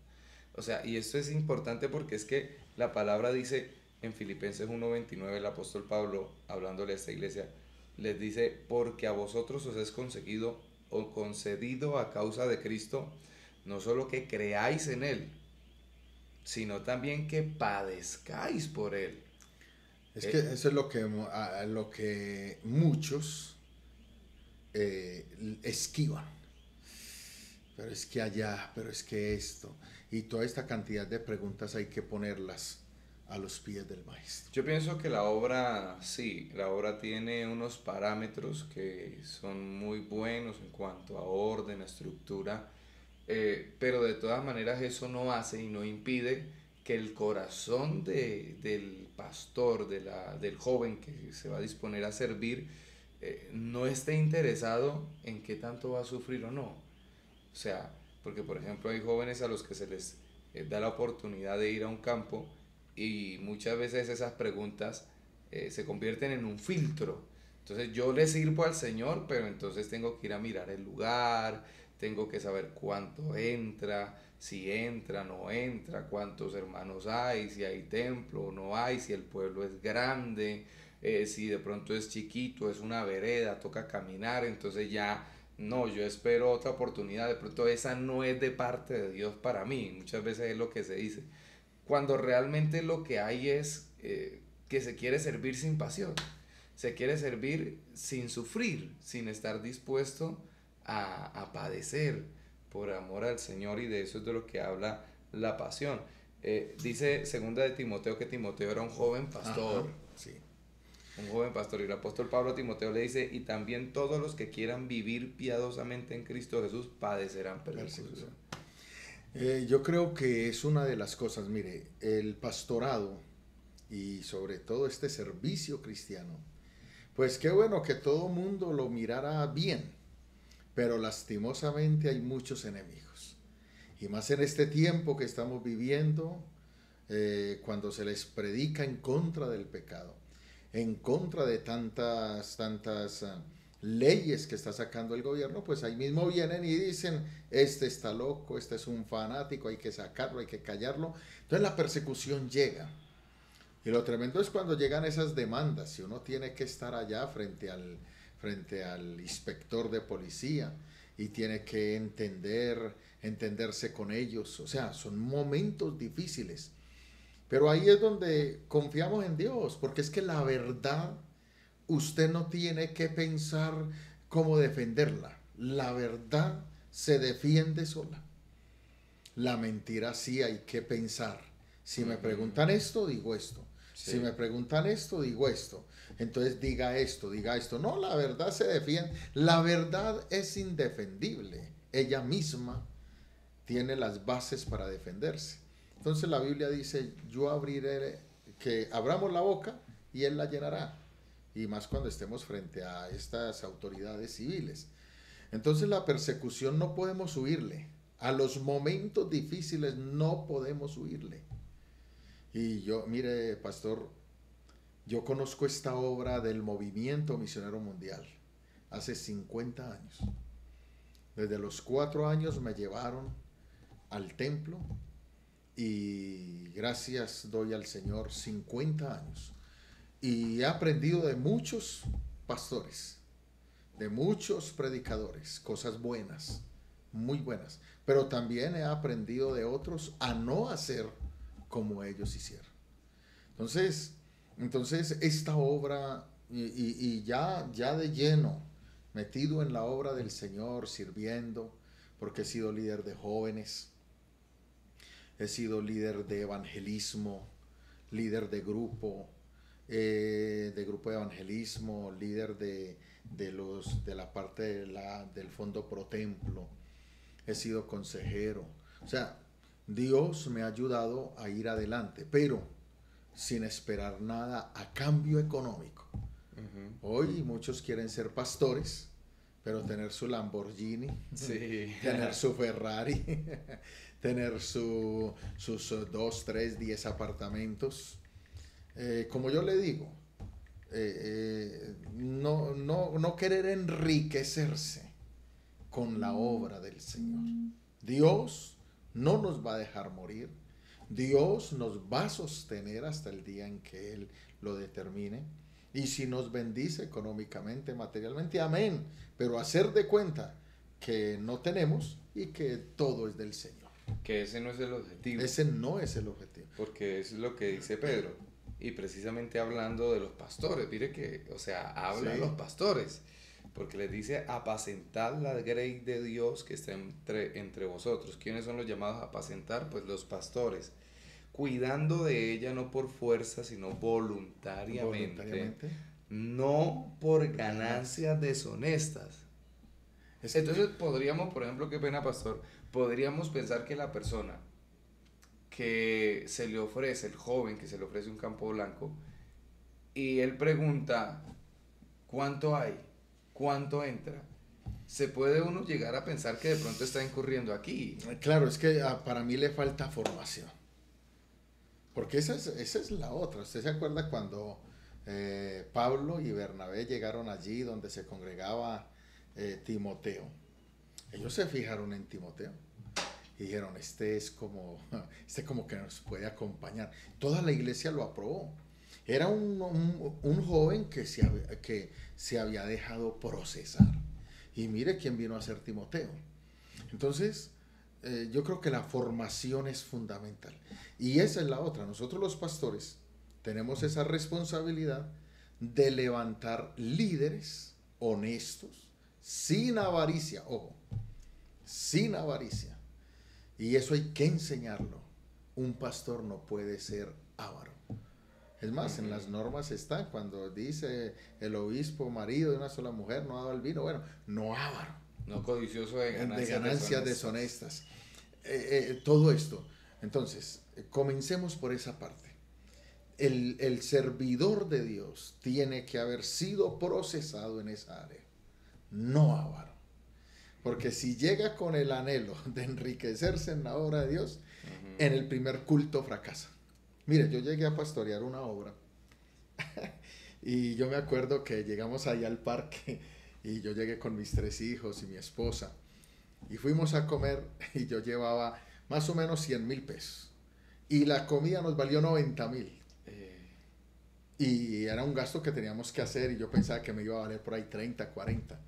O sea, y esto es importante porque es que la palabra dice en Filipenses 1:29, el apóstol Pablo, hablándole a esta iglesia, les dice, porque a vosotros os es conseguido o concedido a causa de Cristo, no solo que creáis en Él, sino también que padezcáis por Él. Es que eso es lo que muchos esquivan. pero es que allá, pero es que esto. Y toda esta cantidad de preguntas hay que ponerlas a los pies del maestro. Yo pienso que la obra, sí, la obra tiene unos parámetros que son muy buenos en cuanto a orden, a estructura, pero de todas maneras eso no hace y no impide que el corazón del pastor, del joven que se va a disponer a servir, no esté interesado en qué tanto va a sufrir o no. O sea, porque por ejemplo hay jóvenes a los que se les da la oportunidad de ir a un campo y muchas veces esas preguntas se convierten en un filtro. Entonces yo le sirvo al Señor, pero entonces tengo que ir a mirar el lugar, tengo que saber cuánto entra, si entra, no entra, cuántos hermanos hay, si hay templo o no hay, si el pueblo es grande, si de pronto es chiquito, es una vereda, toca caminar, entonces ya no, yo espero otra oportunidad, de pronto esa no es de parte de Dios para mí, muchas veces es lo que se dice, cuando realmente lo que hay es que se quiere servir sin pasión, se quiere servir sin sufrir, sin estar dispuesto a padecer por amor al Señor, y de eso es de lo que habla la pasión. Dice segunda de Timoteo que Timoteo era un joven pastor. Ajá, sí. Un joven pastor, y el apóstol Pablo a Timoteo le dice, y también todos los que quieran vivir piadosamente en Cristo Jesús padecerán persecución. Yo creo que es una de las cosas, mire, el pastorado y sobre todo este servicio cristiano, pues qué bueno que todo mundo lo mirara bien, pero lastimosamente hay muchos enemigos. Y más en este tiempo que estamos viviendo, cuando se les predica en contra del pecado, en contra de tantas leyes que está sacando el gobierno, pues ahí mismo vienen y dicen, este está loco, este es un fanático, hay que sacarlo, hay que callarlo. Entonces la persecución llega. Y lo tremendo es cuando llegan esas demandas, y uno tiene que estar allá frente al inspector de policía y tiene que entenderse con ellos. O sea, son momentos difíciles. Pero ahí es donde confiamos en Dios, porque es que la verdad, usted no tiene que pensar cómo defenderla. La verdad se defiende sola. La mentira sí hay que pensar. Si me preguntan esto, digo esto. Sí. Si me preguntan esto, digo esto. Entonces diga esto, diga esto. No, la verdad se defiende. La verdad es indefendible. Ella misma tiene las bases para defenderse. Entonces la Biblia dice, yo abriré, que abramos la boca y Él la llenará. Y más cuando estemos frente a estas autoridades civiles. Entonces la persecución no podemos huirle. A los momentos difíciles no podemos huirle. Y yo, mire, pastor, yo conozco esta obra del Movimiento Misionero Mundial hace 50 años. Desde los 4 años me llevaron al templo y gracias doy al Señor 50 años. Y he aprendido de muchos pastores, de muchos predicadores, cosas buenas, muy buenas. Pero también he aprendido de otros a no hacer como ellos hicieron. Entonces esta obra, y ya de lleno, metido en la obra del Señor, sirviendo, porque he sido líder de jóvenes, he sido líder de evangelismo, líder de grupo de evangelismo, líder de la parte del fondo pro templo, he sido consejero. O sea, Dios me ha ayudado a ir adelante, pero sin esperar nada a cambio económico. Hoy muchos quieren ser pastores, pero tener su Lamborghini, sí, tener su Ferrari, tener sus 2, 3, 10 apartamentos. Como yo le digo, no querer enriquecerse con la obra del Señor. Dios no nos va a dejar morir. Dios nos va a sostener hasta el día en que Él lo determine. Y si nos bendice económicamente, materialmente, amén. Pero hacer de cuenta que no tenemos y que todo es del Señor. Que ese no es el objetivo. Ese no es el objetivo. Porque eso es lo que dice Pedro. Y precisamente hablando de los pastores, mire que, o sea, habla de los pastores. porque les dice apacentar la grey de Dios que está entre vosotros. ¿Quiénes son los llamados a apacentar? Pues los pastores, cuidando de ella no por fuerza, sino voluntariamente, no por ganancias deshonestas. Entonces podríamos, por ejemplo, qué pena, pastor, podríamos pensar que la persona que se le ofrece, el joven que se le ofrece un campo blanco, y él pregunta, ¿cuánto hay? ¿Cuánto entra? Se puede uno llegar a pensar que de pronto está incurriendo aquí. Claro, es que para mí le falta formación. Porque esa es la otra. ¿Usted se acuerda cuando Pablo y Bernabé llegaron allí donde se congregaba Timoteo? Ellos se fijaron en Timoteo y dijeron, este como que nos puede acompañar. Toda la iglesia lo aprobó. Era un joven que se había dejado procesar. Y mire quién vino a ser Timoteo. Entonces, yo creo que la formación es fundamental. Y esa es la otra. Nosotros los pastores tenemos esa responsabilidad de levantar líderes honestos, sin avaricia, ojo, sin avaricia. Y eso hay que enseñarlo. Un pastor no puede ser avaro. Es más, en las normas está, cuando dice el obispo, marido de una sola mujer, no ha dado el vino, bueno, no avaro. No codicioso de ganancias deshonestas. Todo esto. Entonces, comencemos por esa parte. El servidor de Dios tiene que haber sido procesado en esa área, no avaro. Porque si llega con el anhelo de enriquecerse en la obra de Dios, en el primer culto fracasa. Mire, yo llegué a pastorear una obra y yo me acuerdo que llegamos ahí al parque y yo llegué con mis 3 hijos y mi esposa y fuimos a comer y yo llevaba más o menos 100,000 pesos y la comida nos valió 90,000 y era un gasto que teníamos que hacer y yo pensaba que me iba a valer por ahí 30, 40.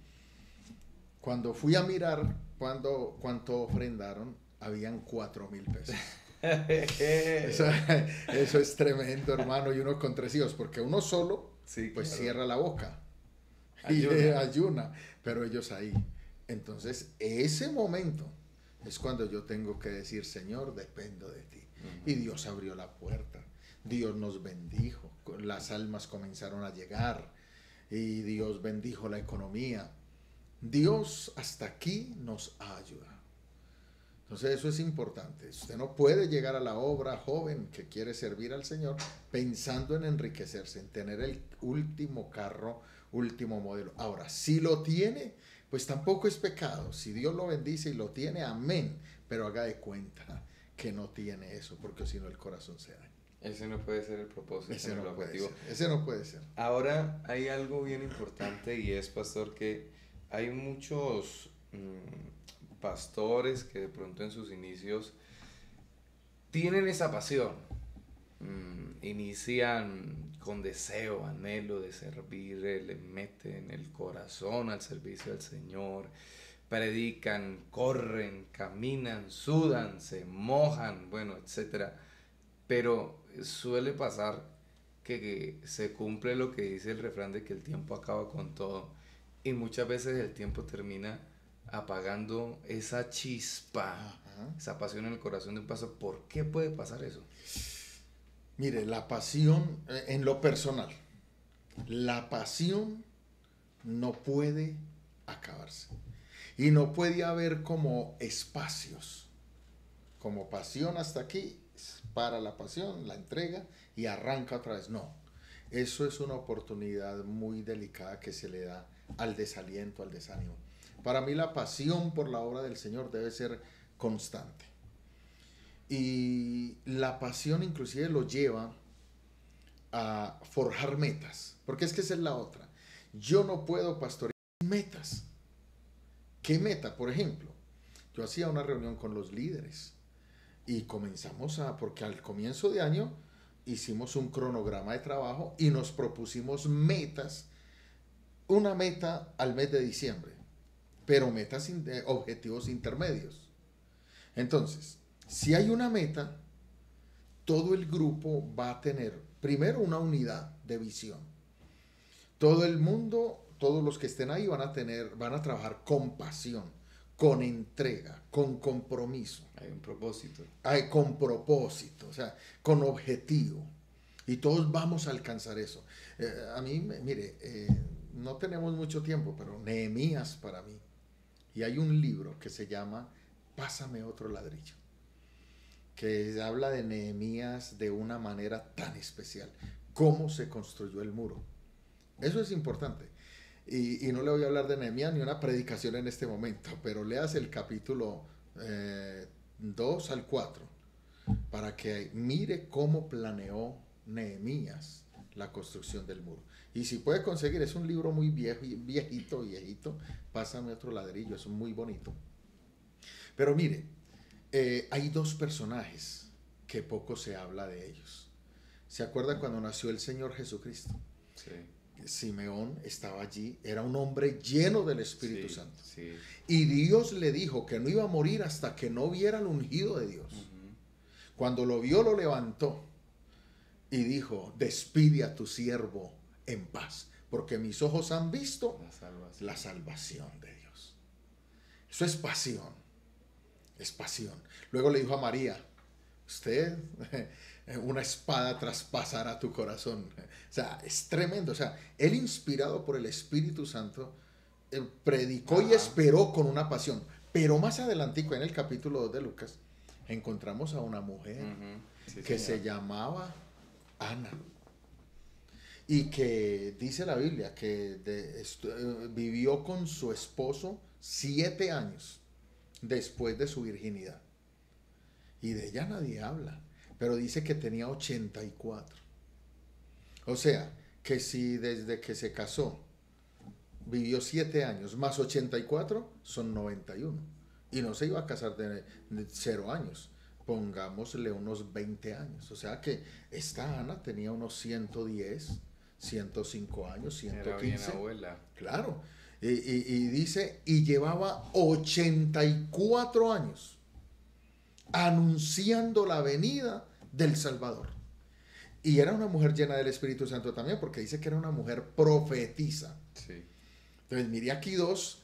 Cuando fui a mirar cuánto ofrendaron, habían 4,000 pesos. Eso es tremendo, hermano, y uno con 3 hijos, porque uno solo, sí, pues claro, cierra la boca y ayuna, pero ellos ahí. Entonces, ese momento es cuando yo tengo que decir, Señor, dependo de ti. Y Dios abrió la puerta, Dios nos bendijo, las almas comenzaron a llegar y Dios bendijo la economía. Dios hasta aquí nos ha ayudado. Entonces eso es importante. Usted no puede llegar a la obra joven que quiere servir al Señor pensando en enriquecerse, en tener el último carro, último modelo. Ahora, si lo tiene, pues tampoco es pecado. Si Dios lo bendice y lo tiene, amén. Pero haga de cuenta que no tiene eso, porque si no el corazón se daña. Ese no puede ser el propósito. Ese no puede ser. Ese no puede ser. Ahora hay algo bien importante y es, pastor, que hay muchos pastores que de pronto en sus inicios tienen esa pasión, inician con deseo, anhelo de servir, le meten el corazón al servicio del Señor, predican, corren, caminan, sudan, se mojan, bueno, etcétera. Pero suele pasar que se cumple lo que dice el refrán de que el tiempo acaba con todo. Y muchas veces el tiempo termina apagando esa chispa, esa pasión en el corazón de un pastor. ¿Por qué puede pasar eso? Mire, la pasión, en lo personal, la pasión no puede acabarse. Y no puede haber como espacios, como pasión hasta aquí, para la pasión, la entrega y arranca otra vez. No, eso es una oportunidad muy delicada que se le da al desaliento, al desánimo. Para mí la pasión por la obra del Señor debe ser constante. Y la pasión inclusive lo lleva a forjar metas, porque es que esa es la otra. Yo no puedo pastorear sin metas. ¿Qué meta? Por ejemplo, yo hacía una reunión con los líderes y comenzamos porque al comienzo de año hicimos un cronograma de trabajo y nos propusimos metas, una meta al mes de diciembre, pero metas, objetivos intermedios. Entonces, si hay una meta, todo el grupo va a tener primero una unidad de visión. Todo el mundo todos los que estén ahí van a trabajar con pasión, con entrega, con compromiso. Hay un propósito. Con propósito, o sea, con objetivo. Y todos vamos a alcanzar eso. A mí, mire, no tenemos mucho tiempo, pero Nehemías para mí. Y hay un libro que se llama Pásame otro ladrillo, que habla de Nehemías de una manera tan especial. Cómo se construyó el muro. Eso es importante. Y no le voy a hablar de Nehemías ni una predicación en este momento, pero leas el capítulo 2 al 4 para que mire cómo planeó Nehemías la construcción del muro. Y si puede conseguir, es un libro muy viejo, viejito, Pásame otro ladrillo, es muy bonito. Pero mire, hay dos personajes que poco se habla de ellos. ¿Se acuerdan cuando nació el Señor Jesucristo? Sí. Simeón estaba allí, era un hombre lleno del Espíritu Santo. Sí. Y Dios le dijo que no iba a morir hasta que no viera el ungido de Dios. Cuando lo vio, lo levantó y dijo, despide a tu siervo en paz, porque mis ojos han visto la salvación de Dios. Eso es pasión, es pasión. Luego le dijo a María, usted, una espada traspasará tu corazón. O sea, es tremendo. O sea, él inspirado por el Espíritu Santo, predicó y esperó con una pasión. Pero más adelantico, en el capítulo 2 de Lucas, encontramos a una mujer que se llamaba Ana. Y que dice la Biblia que vivió con su esposo 7 años después de su virginidad. Y de ella nadie habla, pero dice que tenía 84. O sea, que si desde que se casó vivió 7 años más 84 son 91. Y no se iba a casar de 0 años, pongámosle unos 20 años. O sea que esta Ana tenía unos 110, 105 años, 115. Era bien abuela. Claro. Y dice, y llevaba 84 años anunciando la venida del Salvador. Y era una mujer llena del Espíritu Santo también, porque dice que era una mujer profetisa. Sí. Entonces, mire aquí dos.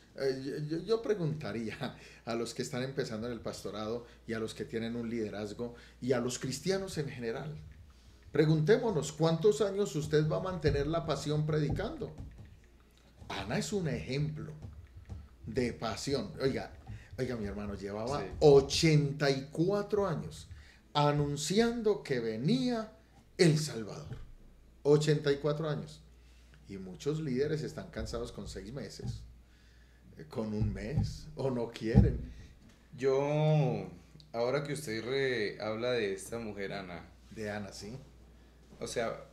Yo preguntaría a los que están empezando en el pastorado y a los que tienen un liderazgo y a los cristianos en general. Preguntémonos, ¿cuántos años usted va a mantener la pasión predicando? Ana es un ejemplo de pasión. Oiga, mi hermano, llevaba 84 años anunciando que venía el Salvador. 84 años. Y muchos líderes están cansados con 6 meses, con 1 mes, o no quieren. Yo, ahora que usted habla de esta mujer Ana. De Ana, sí. O sea,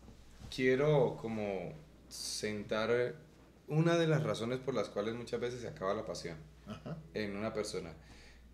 quiero como sentar una de las razones por las cuales muchas veces se acaba la pasión en una persona.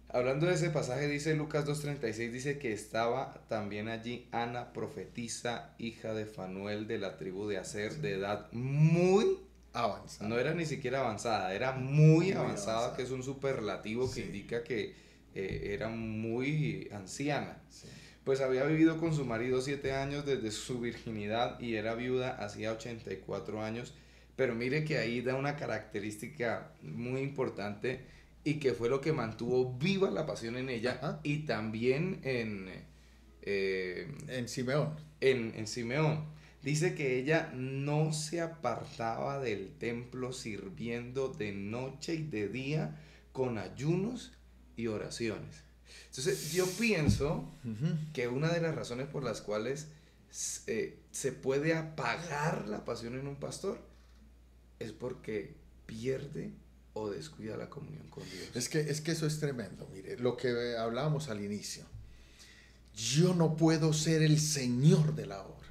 Hablando de ese pasaje, dice Lucas 2:36, dice que estaba también allí Ana, profetisa, hija de Fanuel de la tribu de Aser, de edad muy avanzada. No era ni siquiera avanzada, era muy avanzada, que es un superlativo que indica que era muy anciana. Sí. Pues había vivido con su marido 7 años desde su virginidad y era viuda hacía 84 años. Pero mire que ahí da una característica muy importante y que fue lo que mantuvo viva la pasión en ella. Y también en Simeón. En Simeón. Dice que ella no se apartaba del templo sirviendo de noche y de día con ayunos y oraciones. Entonces yo pienso que una de las razones por las cuales se puede apagar la pasión en un pastor es porque pierde o descuida la comunión con Dios. Es que eso es tremendo. Mire, lo que hablábamos al inicio. Yo no puedo ser el Señor de la obra.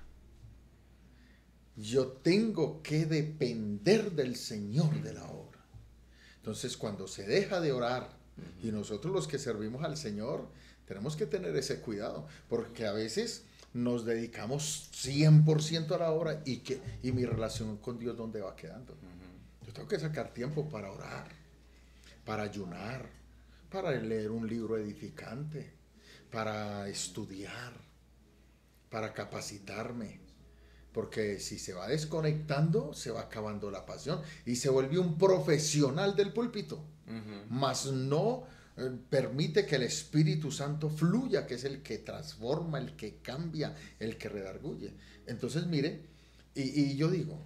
Yo tengo que depender del Señor de la obra. Entonces, cuando se deja de orar, y nosotros los que servimos al Señor, tenemos que tener ese cuidado, porque a veces nos dedicamos 100% a la obra y mi relación con Dios, ¿dónde va quedando? Yo tengo que sacar tiempo para orar, para ayunar, para leer un libro edificante, para estudiar, para capacitarme, porque si se va desconectando, se va acabando la pasión y se vuelve un profesional del púlpito, mas no permite que el Espíritu Santo fluya, que es el que transforma, el que cambia, el que redarguye. Entonces, mire, y yo digo,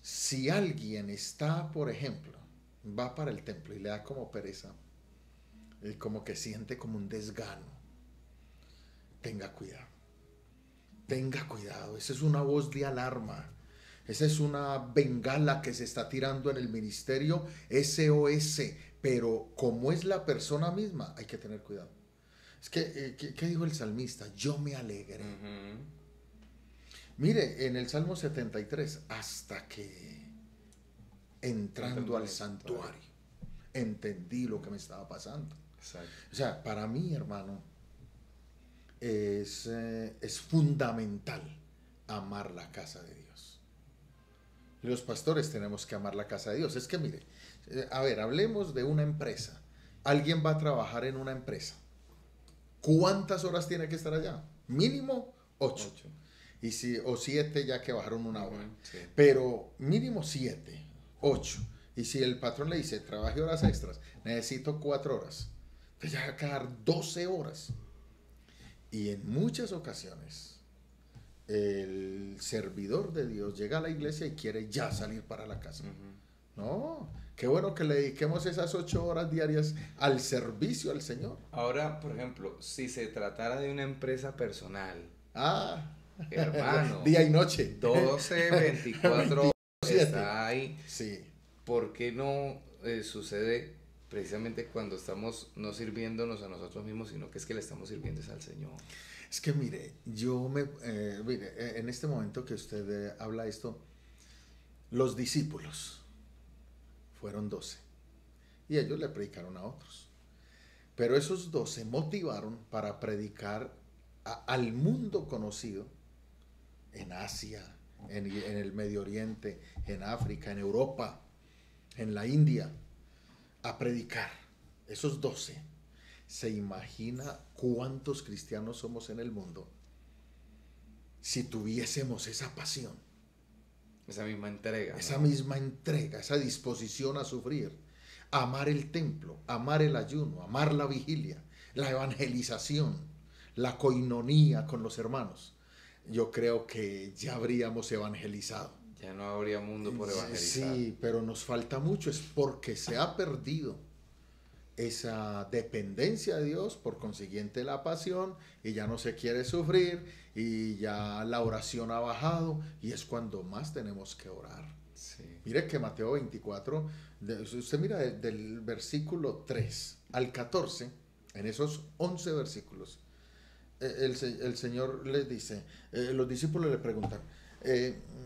si alguien está, por ejemplo, va para el templo y le da como pereza, como que siente como un desgano, tenga cuidado. Tenga cuidado, esa es una voz de alarma. Esa es una bengala que se está tirando en el ministerio SOS. Pero como es la persona misma, hay que tener cuidado. Es que, ¿qué dijo el salmista? Yo me alegré. Mire, en el Salmo 73, hasta que entrando al santuario, entendí lo que me estaba pasando. Exacto. O sea, para mí, hermano, es fundamental amar la casa de Dios. Los pastores tenemos que amar la casa de Dios. Es que mire, a ver, hablemos de una empresa. Alguien va a trabajar en una empresa. ¿Cuántas horas tiene que estar allá? Mínimo 8. O 7 ya que bajaron una hora. Sí. Pero mínimo 7, 8. Y si el patrón le dice, trabaje horas extras, necesito 4 horas. Entonces ya va a quedar 12 horas. Y en muchas ocasiones el servidor de Dios llega a la iglesia y quiere ya salir para la casa. No, qué bueno que le dediquemos esas 8 horas diarias al servicio al Señor. Ahora, por ejemplo, si se tratara de una empresa personal, hermano, día y noche, 12, 24 horas está ahí. Sí. ¿Por qué no sucede precisamente cuando estamos no sirviéndonos a nosotros mismos, sino que es que le estamos sirviendo al Señor? Es que mire, mire, en este momento que usted habla esto, los discípulos fueron 12 y ellos le predicaron a otros. Pero esos 12 motivaron para predicar al mundo conocido en Asia, en el Medio Oriente, en África, en Europa, en la India, a predicar. Esos 12. ¿Se imagina cuántos cristianos somos en el mundo si tuviésemos esa pasión? Esa misma entrega. Esa misma entrega, esa disposición a sufrir, amar el templo, amar el ayuno, amar la vigilia, la evangelización, la coinonía con los hermanos. Yo creo que ya habríamos evangelizado. Ya no habría mundo por evangelizar. Sí, pero nos falta mucho, es porque se ha perdido esa dependencia de Dios, por consiguiente la pasión, y ya no se quiere sufrir, y ya la oración ha bajado, y es cuando más tenemos que orar. Sí. Mire que Mateo 24, usted mira del versículo 3 al 14, en esos 11 versículos, el Señor les dice, los discípulos le preguntan,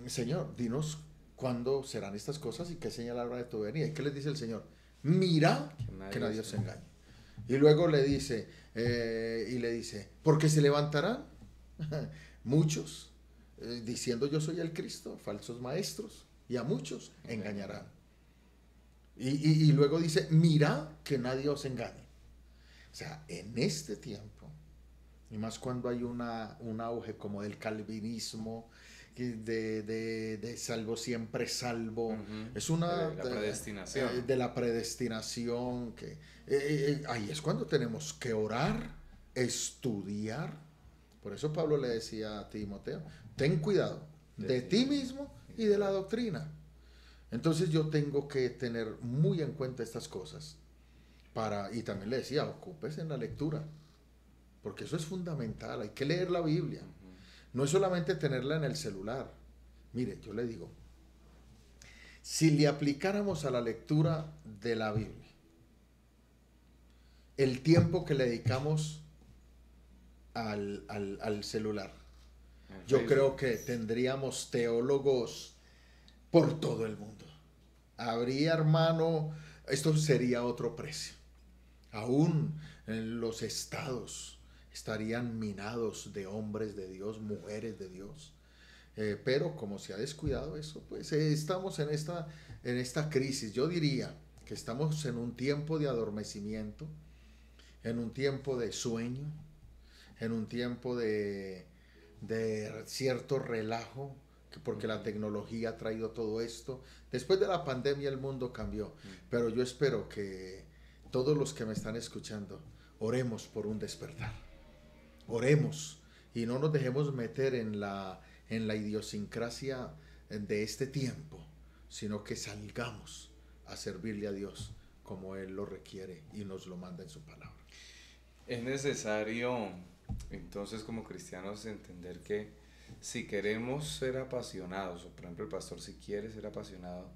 Señor, dinos cuándo serán estas cosas y qué señal habrá de tu venida. ¿Y qué les dice el Señor? Mira que nadie os engañe. Y luego le dice, porque se levantarán muchos diciendo yo soy el Cristo, falsos maestros, y a muchos engañarán. Y luego dice, mira que nadie os engañe. O sea, en este tiempo, y más cuando hay un auge como del calvinismo, de salvo siempre salvo, es una de la predestinación, de la predestinación que ahí es cuando tenemos que orar, estudiar. Por eso Pablo le decía a Timoteo, ten cuidado de ti mismo y de la doctrina. Entonces yo tengo que tener muy en cuenta estas cosas y también le decía, ocúpese en la lectura, porque eso es fundamental, hay que leer la Biblia. No es solamente tenerla en el celular. Mire, yo le digo, si le aplicáramos a la lectura de la Biblia el tiempo que le dedicamos al celular, yo creo que tendríamos teólogos por todo el mundo. Habría, hermano, esto sería otro precio. Aún en los estados estarían minados de hombres de Dios, mujeres de Dios. Pero como se ha descuidado eso, pues estamos en esta crisis. Yo diría que estamos en un tiempo de adormecimiento, en un tiempo de sueño, en un tiempo de cierto relajo porque la tecnología ha traído todo esto. Después de la pandemia el mundo cambió, pero yo espero que todos los que me están escuchando, oremos por un despertar. Oremos y no nos dejemos meter en la idiosincrasia de este tiempo, sino que salgamos a servirle a Dios como Él lo requiere y nos lo manda en su palabra. Es necesario, entonces, como cristianos, entender que si queremos ser apasionados, o por ejemplo el pastor si quiere ser apasionado,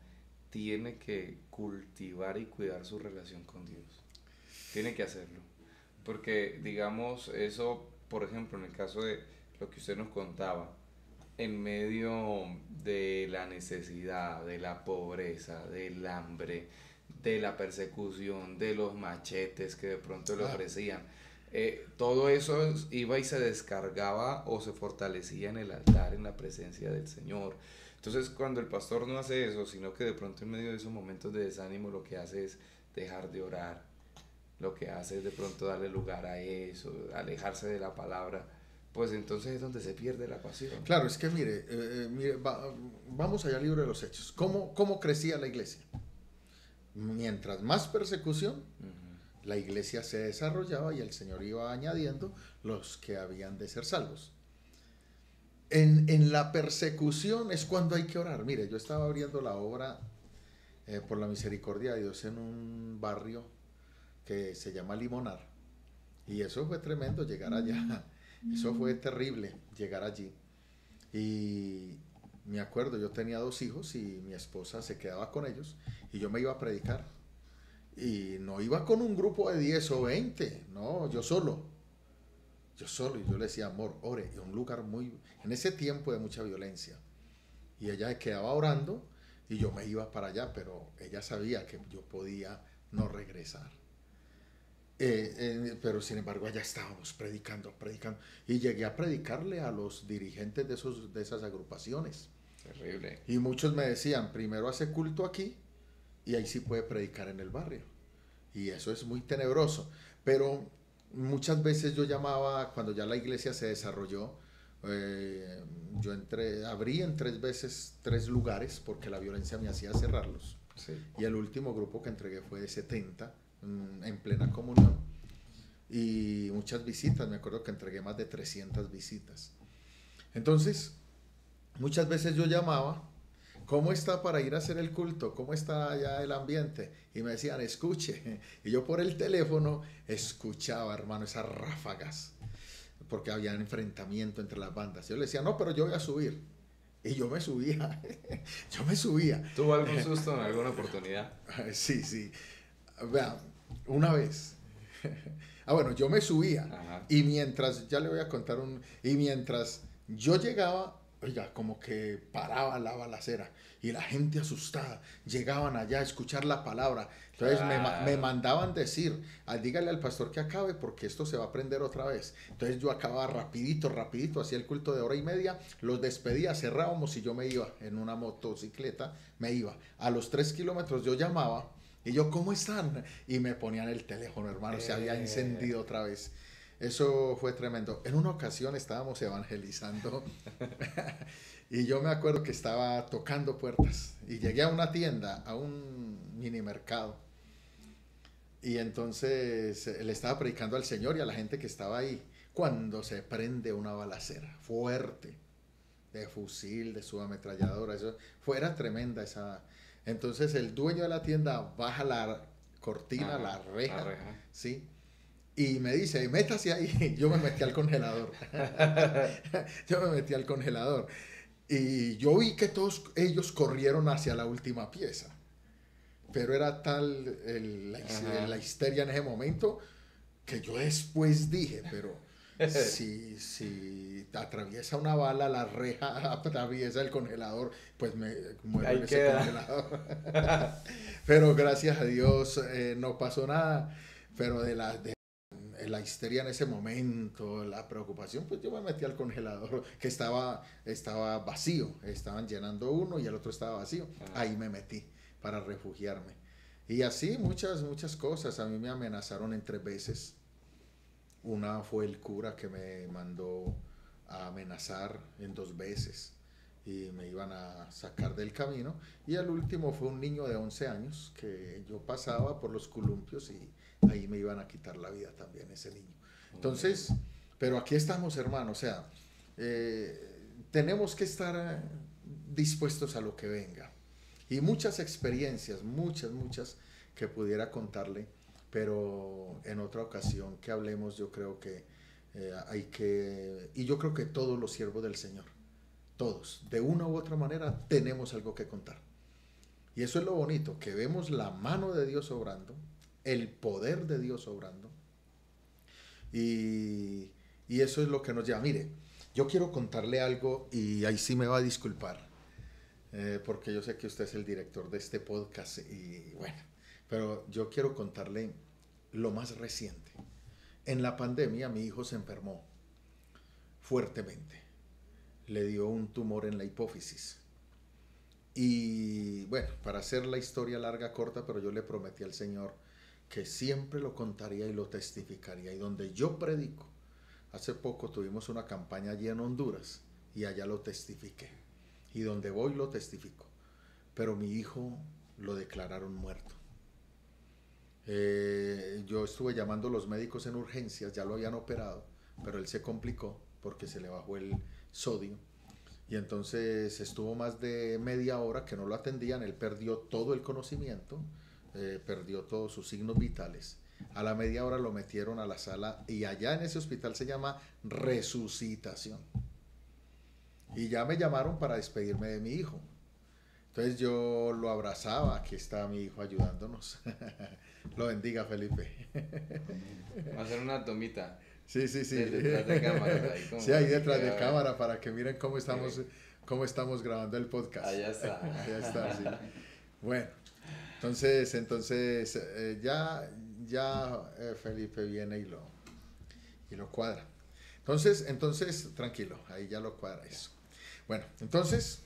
tiene que cultivar y cuidar su relación con Dios. Tiene que hacerlo. Porque, digamos, eso, por ejemplo, en el caso de lo que usted nos contaba, en medio de la necesidad, de la pobreza, del hambre, de la persecución, de los machetes que de pronto le ofrecían, todo eso iba y se descargaba o se fortalecía en el altar, en la presencia del Señor. Entonces, cuando el pastor no hace eso, sino que de pronto en medio de esos momentos de desánimo lo que hace es dejar de orar, lo que hace es de pronto darle lugar a eso, alejarse de la palabra, pues entonces es donde se pierde la pasión. Claro, es que vamos allá al libro de los Hechos. ¿Cómo crecía la iglesia? Mientras más persecución, la iglesia se desarrollaba y el Señor iba añadiendo los que habían de ser salvos. En la persecución es cuando hay que orar. Mire, yo estaba abriendo la obra por la misericordia de Dios en un barrio que se llama Limonar. Y eso fue tremendo llegar allá. Eso fue terrible llegar allí. Y me acuerdo, yo tenía 2 hijos y mi esposa se quedaba con ellos y yo me iba a predicar. Y no iba con un grupo de 10 o 20, no, yo solo. Y yo le decía, amor, ore, en un lugar en ese tiempo de mucha violencia. Y ella se quedaba orando y yo me iba para allá, pero ella sabía que yo podía no regresar. Pero sin embargo allá estábamos predicando. Y llegué a predicarle a los dirigentes de esas agrupaciones. Terrible. Y muchos me decían, primero hace culto aquí y ahí sí puede predicar en el barrio. Y eso es muy tenebroso. Pero muchas veces yo llamaba, cuando ya la iglesia se desarrolló, yo abrí en 3 lugares porque la violencia me hacía cerrarlos. Sí. Y el último grupo que entregué fue de 70 en plena comunión. Y muchas visitas, me acuerdo que entregué más de 300 visitas. Entonces, muchas veces yo llamaba, ¿cómo está para ir a hacer el culto? ¿Cómo está allá el ambiente? Y me decían, escuche. Y yo por el teléfono escuchaba, hermano, esas ráfagas, porque había un enfrentamiento entre las bandas. Yo le decía, no, pero yo voy a subir. Y yo me subía, ¿Tuvo algún susto en alguna oportunidad? Sí. Vean, una vez. Bueno, yo me subía. Ajá. Y ya le voy a contar y mientras yo llegaba, oiga, como que paraba la balacera y la gente asustada, llegaban allá a escuchar la palabra. Entonces me mandaban decir, dígale al pastor que acabe porque esto se va a prender otra vez. Entonces yo acababa rapidito, hacía el culto de 1:30, los despedía, cerrábamos y yo me iba en una motocicleta, me iba. A los 3 kilómetros yo llamaba y yo, ¿cómo están? Y me ponían el teléfono, hermano, se había encendido otra vez. Eso fue tremendo. En una ocasión estábamos evangelizando y yo me acuerdo que estaba tocando puertas y llegué a una tienda, a un mini mercado, y entonces le estaba predicando al Señor y a la gente que estaba ahí cuando se prende una balacera fuerte de fusil, de subametralladora. Era tremenda esa. Entonces el dueño de la tienda baja la cortina, la reja, ¿sí? Y me dice, métase ahí. Yo me metí al congelador. Y yo vi que todos ellos corrieron hacia la última pieza. Pero era tal la histeria en ese momento que yo después dije, pero si atraviesa una bala, la reja atraviesa el congelador, pues me muero en ese congelador. Pero gracias a Dios no pasó nada. Pero de la histeria en ese momento, la preocupación, pues yo me metí al congelador que estaba vacío, estaban llenando uno y el otro estaba vacío. Ahí me metí para refugiarme. Y así muchas cosas. A mí me amenazaron en 3 veces. Una fue el cura que me mandó a amenazar en 2 veces. y me iban a sacar del camino. Y el último fue un niño de 11 años que yo pasaba por los columpios y ahí me iban a quitar la vida también ese niño. Entonces, pero aquí estamos, hermano, o sea, tenemos que estar dispuestos a lo que venga. Y muchas experiencias, muchas que pudiera contarle, pero en otra ocasión que hablemos yo creo que hay que, y yo creo que todos los siervos del Señor, todos, de una u otra manera, tenemos algo que contar. Y eso es lo bonito, que vemos la mano de Dios obrando, el poder de Dios obrando, y eso es lo que nos lleva. Mire, yo quiero contarle algo, y ahí sí me va a disculpar, porque yo sé que usted es el director de este podcast, y bueno, pero yo quiero contarle lo más reciente. En la pandemia mi hijo se enfermó fuertemente. Le dio un tumor en la hipófisis. Y bueno, para hacer la historia larga, corta, pero yo le prometí al Señor que siempre lo contaría y lo testificaría. Y donde yo predico, hace poco tuvimos una campaña allí en Honduras y allá lo testifiqué. Y donde voy lo testifico. Pero mi hijo lo declararon muerto. Yo estuve llamando a los médicos en urgencias, ya lo habían operado, pero él se complicó porque se le bajó el sodio. Y entonces estuvo más de media hora que no lo atendían, él perdió todo el conocimiento, perdió todos sus signos vitales. A la media hora lo metieron a la sala y allá en ese hospital se llama resucitación. Y ya me llamaron para despedirme de mi hijo. Entonces yo lo abrazaba, aquí está mi hijo ayudándonos. Lo bendiga, Felipe. Va a hacer una tomita. Sí. Detrás de cámara. Sí, ahí detrás de cámara para que miren cómo estamos grabando el podcast. Allá está. Allá está, sí. Bueno, entonces ya Felipe viene y lo cuadra. Entonces, tranquilo, ahí ya lo cuadra eso. Bueno, entonces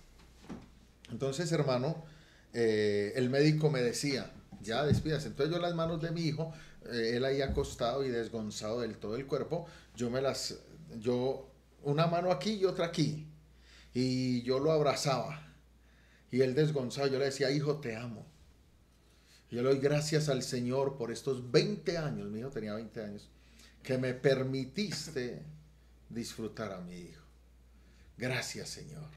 hermano, el médico me decía, ya despídase. Entonces yo las manos de mi hijo, él ahí acostado y desgonzado del todo el cuerpo, una mano aquí y otra aquí, y yo lo abrazaba, y él desgonzado, yo le decía, hijo, te amo. Y yo le doy gracias al Señor por estos 20 años, mi hijo tenía 20 años, que me permitiste disfrutar a mi hijo. Gracias, Señor.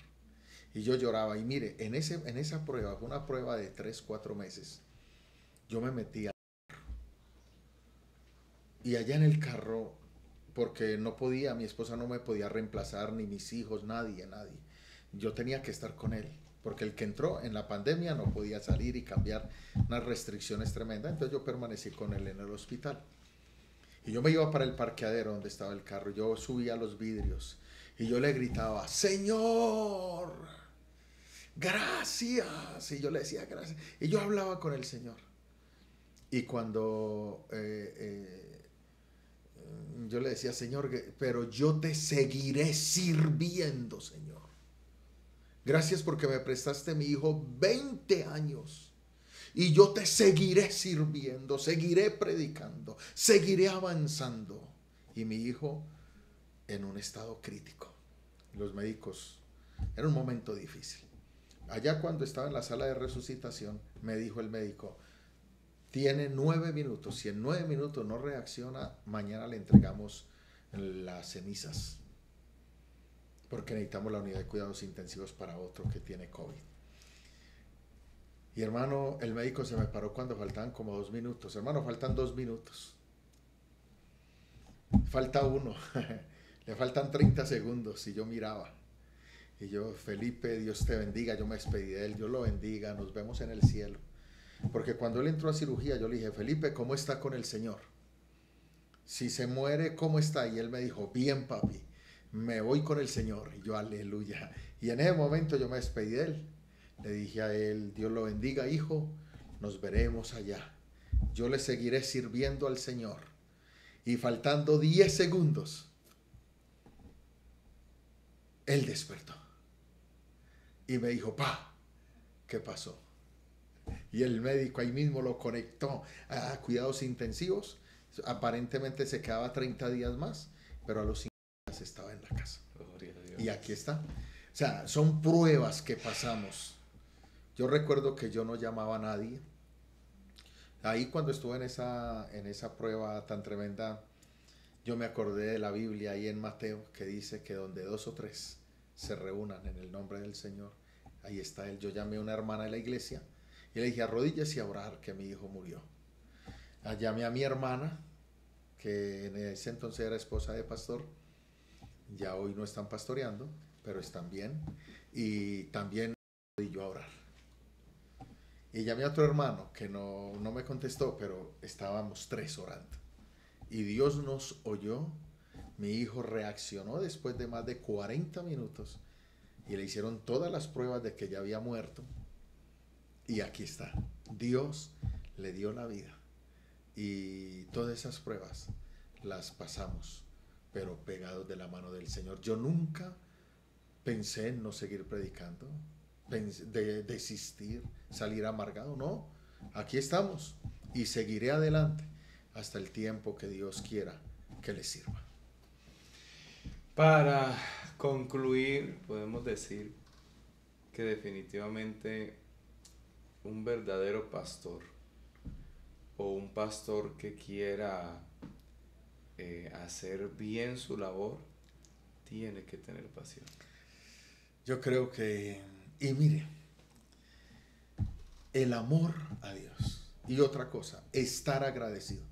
Y yo lloraba. Y mire, en esa prueba, fue una prueba de 3-4 meses, yo me metí y allá en el carro, porque no podía, mi esposa no me podía reemplazar, ni mis hijos, nadie. Yo tenía que estar con él, porque el que entró en la pandemia no podía salir y cambiar unas restricciones tremendas. Entonces yo permanecí con él en el hospital. Y yo me iba para el parqueadero donde estaba el carro. Yo subía los vidrios y yo le gritaba, Señor, gracias. Y yo le decía gracias. Y yo hablaba con el Señor. Y cuando yo le decía, Señor, pero yo te seguiré sirviendo, Señor. Gracias porque me prestaste mi hijo 20 años. Y yo te seguiré sirviendo, seguiré predicando, seguiré avanzando. Y mi hijo en un estado crítico. Los médicos, era un momento difícil. Allá cuando estaba en la sala de resucitación, me dijo el médico, tiene 9 minutos, si en 9 minutos no reacciona, mañana le entregamos las cenizas, porque necesitamos la unidad de cuidados intensivos para otro que tiene COVID. Y hermano, el médico se me paró cuando faltaban como 2 minutos. Hermano, faltan 2 minutos. Falta 1. Le faltan 30 segundos. Y yo miraba. Y yo, Felipe, Dios te bendiga. Yo me despedí de él. Dios lo bendiga. Nos vemos en el cielo. Porque cuando él entró a cirugía, yo le dije, Felipe, ¿cómo está con el Señor? Si se muere, ¿cómo está? Y él me dijo, bien, papi. Me voy con el Señor. Y yo, aleluya. Y en ese momento yo me despedí de él. Le dije a él, Dios lo bendiga, hijo, nos veremos allá. Yo le seguiré sirviendo al Señor. Y faltando 10 segundos, él despertó. Y me dijo, pa, ¿qué pasó? Y el médico ahí mismo lo conectó a cuidados intensivos. Aparentemente se quedaba 30 días más, pero a los 5 días estaba en la casa. Y aquí está. O sea, son pruebas que pasamos. Yo recuerdo que yo no llamaba a nadie. Ahí cuando estuve en esa prueba tan tremenda, yo me acordé de la Biblia ahí en Mateo que dice que donde dos o tres se reúnan en el nombre del Señor, ahí está Él. Yo llamé a una hermana de la iglesia y le dije, arrodíllese a orar que mi hijo murió. Llamé a mi hermana, que en ese entonces era esposa de pastor, ya hoy no están pastoreando, pero están bien, y también me arrodilló a orar. Y llamé a otro hermano que no me contestó, pero estábamos tres orando. Y Dios nos oyó. Mi hijo reaccionó después de más de 40 minutos y le hicieron todas las pruebas de que ya había muerto. Y aquí está. Dios le dio la vida. Y todas esas pruebas las pasamos, pero pegados de la mano del Señor. Yo nunca pensé en no seguir predicando, de desistir, salir amargado. No, aquí estamos y seguiré adelante hasta el tiempo que Dios quiera que le sirva. Para concluir, podemos decir que definitivamente un verdadero pastor o un pastor que quiera hacer bien su labor tiene que tener pasión. Yo creo que, y mire, el amor a Dios y otra cosa, estar agradecido.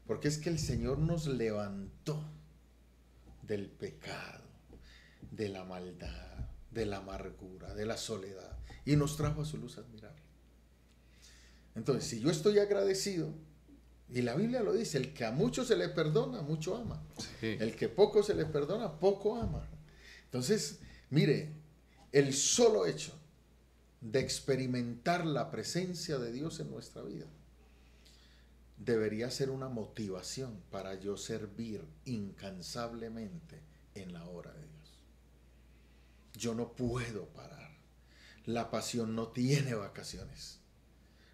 Porque es que el Señor nos levantó del pecado, de la maldad, de la amargura, de la soledad, y nos trajo a su luz admirable. Entonces, si yo estoy agradecido, y la Biblia lo dice, el que a mucho se le perdona, mucho ama. Sí. El que poco se le perdona, poco ama. Entonces, mire, el solo hecho de experimentar la presencia de Dios en nuestra vida debería ser una motivación para yo servir incansablemente en la obra de Dios. Yo no puedo parar. La pasión no tiene vacaciones.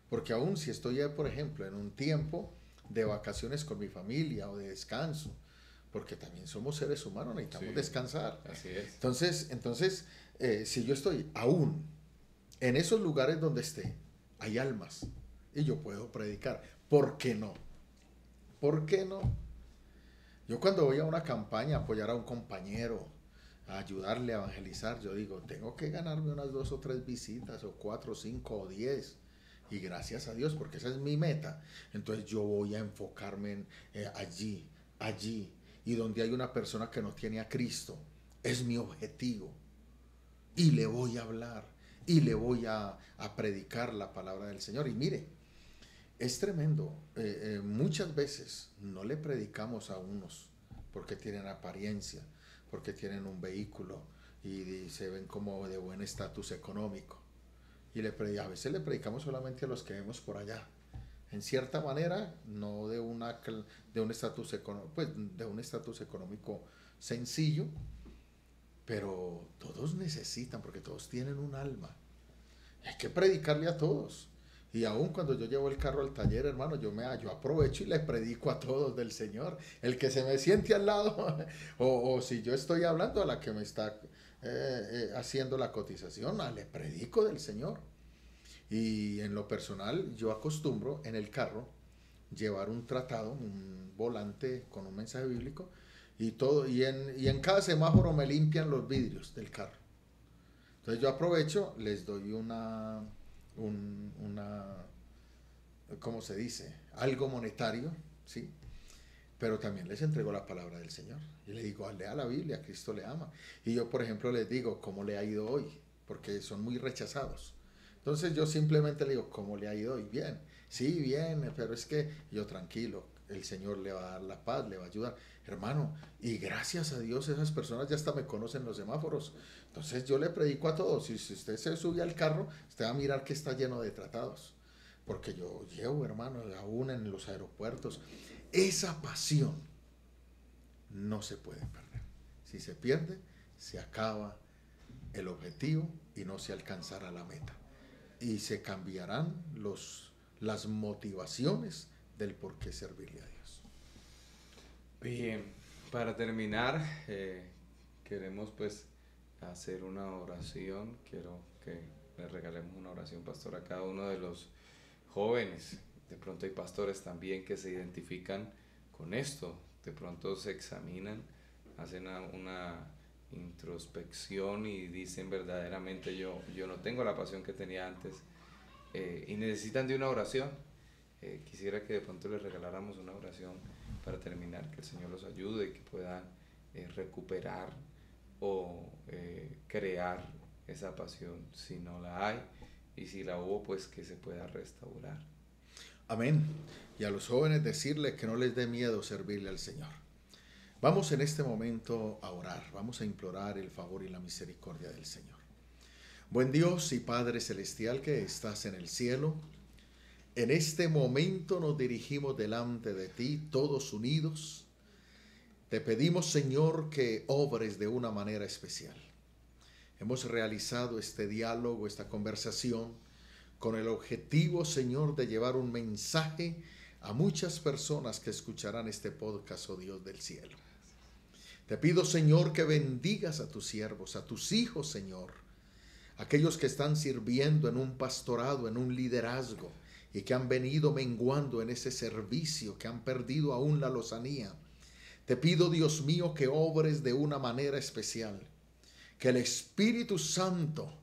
Porque aún si estoy, por ejemplo, en un tiempo de vacaciones con mi familia o de descanso, porque también somos seres humanos, necesitamos descansar. Así es. Entonces si yo estoy aún en esos lugares donde esté, hay almas y yo puedo predicar. ¿Por qué no? ¿Por qué no? Yo cuando voy a una campaña a apoyar a un compañero, a ayudarle a evangelizar, yo digo, tengo que ganarme unas 2 o 3 visitas, o 4, 5 o 10. Y gracias a Dios, porque esa es mi meta. Entonces yo voy a enfocarme en, allí. Y donde hay una persona que no tiene a Cristo, es mi objetivo. Y le voy a hablar. Y le voy a predicar la palabra del Señor. Y mire, es tremendo. Muchas veces no le predicamos a unos porque tienen apariencia, porque tienen un vehículo y se ven como de buen estatus económico. Y a veces le predicamos solamente a los que vemos por allá. En cierta manera, no de un estatus económico sencillo, pero todos necesitan, porque todos tienen un alma. Hay que predicarle a todos. Y aún cuando yo llevo el carro al taller, hermano, yo aprovecho y le predico a todos del Señor. El que se me siente al lado, o si yo estoy hablando a la que me está haciendo la cotización, le predico del Señor. Y en lo personal, yo acostumbro en el carro llevar un tratado, un volante con un mensaje bíblico, y en cada semáforo me limpian los vidrios del carro. Entonces yo aprovecho, les doy ¿cómo se dice? Algo monetario, ¿sí? Pero también les entrego la palabra del Señor. Y le digo, lea la Biblia, Cristo le ama. Y yo, por ejemplo, les digo, ¿cómo le ha ido hoy? Porque son muy rechazados. Entonces yo simplemente le digo, ¿cómo le ha ido hoy? Bien. Sí, bien, pero es que yo tranquilo, el Señor le va a dar la paz, le va a ayudar. Hermano, y gracias a Dios esas personas ya hasta me conocen los semáforos. Entonces yo le predico a todos, y si usted se sube al carro, usted va a mirar que está lleno de tratados. Porque yo llevo, hermano, aún en los aeropuertos. Esa pasión no se puede perder. Si se pierde, se acaba el objetivo y no se alcanzará la meta. Y se cambiarán las motivaciones del por qué servirle a Dios. Bien, para terminar, queremos pues hacer una oración. Quiero que le regalemos una oración, pastor, a cada uno de los jóvenes. De pronto hay pastores también que se identifican con esto, de pronto se examinan, hacen una introspección y dicen verdaderamente yo no tengo la pasión que tenía antes, y necesitan de una oración. Quisiera que de pronto les regaláramos una oración para terminar, que el Señor los ayude, que puedan recuperar o crear esa pasión si no la hay, y si la hubo, pues que se pueda restaurar. Amén. Y a los jóvenes decirles que no les dé miedo servirle al Señor. Vamos en este momento a orar, vamos a implorar el favor y la misericordia del Señor. Buen Dios y Padre Celestial que estás en el cielo, en este momento nos dirigimos delante de ti, todos unidos. Te pedimos, Señor, que obres de una manera especial. Hemos realizado este diálogo, esta conversación, con el objetivo, Señor, de llevar un mensaje a muchas personas que escucharán este podcast, oh Dios del cielo. Te pido, Señor, que bendigas a tus siervos, a tus hijos, Señor, aquellos que están sirviendo en un pastorado, en un liderazgo, y que han venido menguando en ese servicio, que han perdido aún la lozanía. Te pido, Dios mío, que obres de una manera especial, que el Espíritu Santo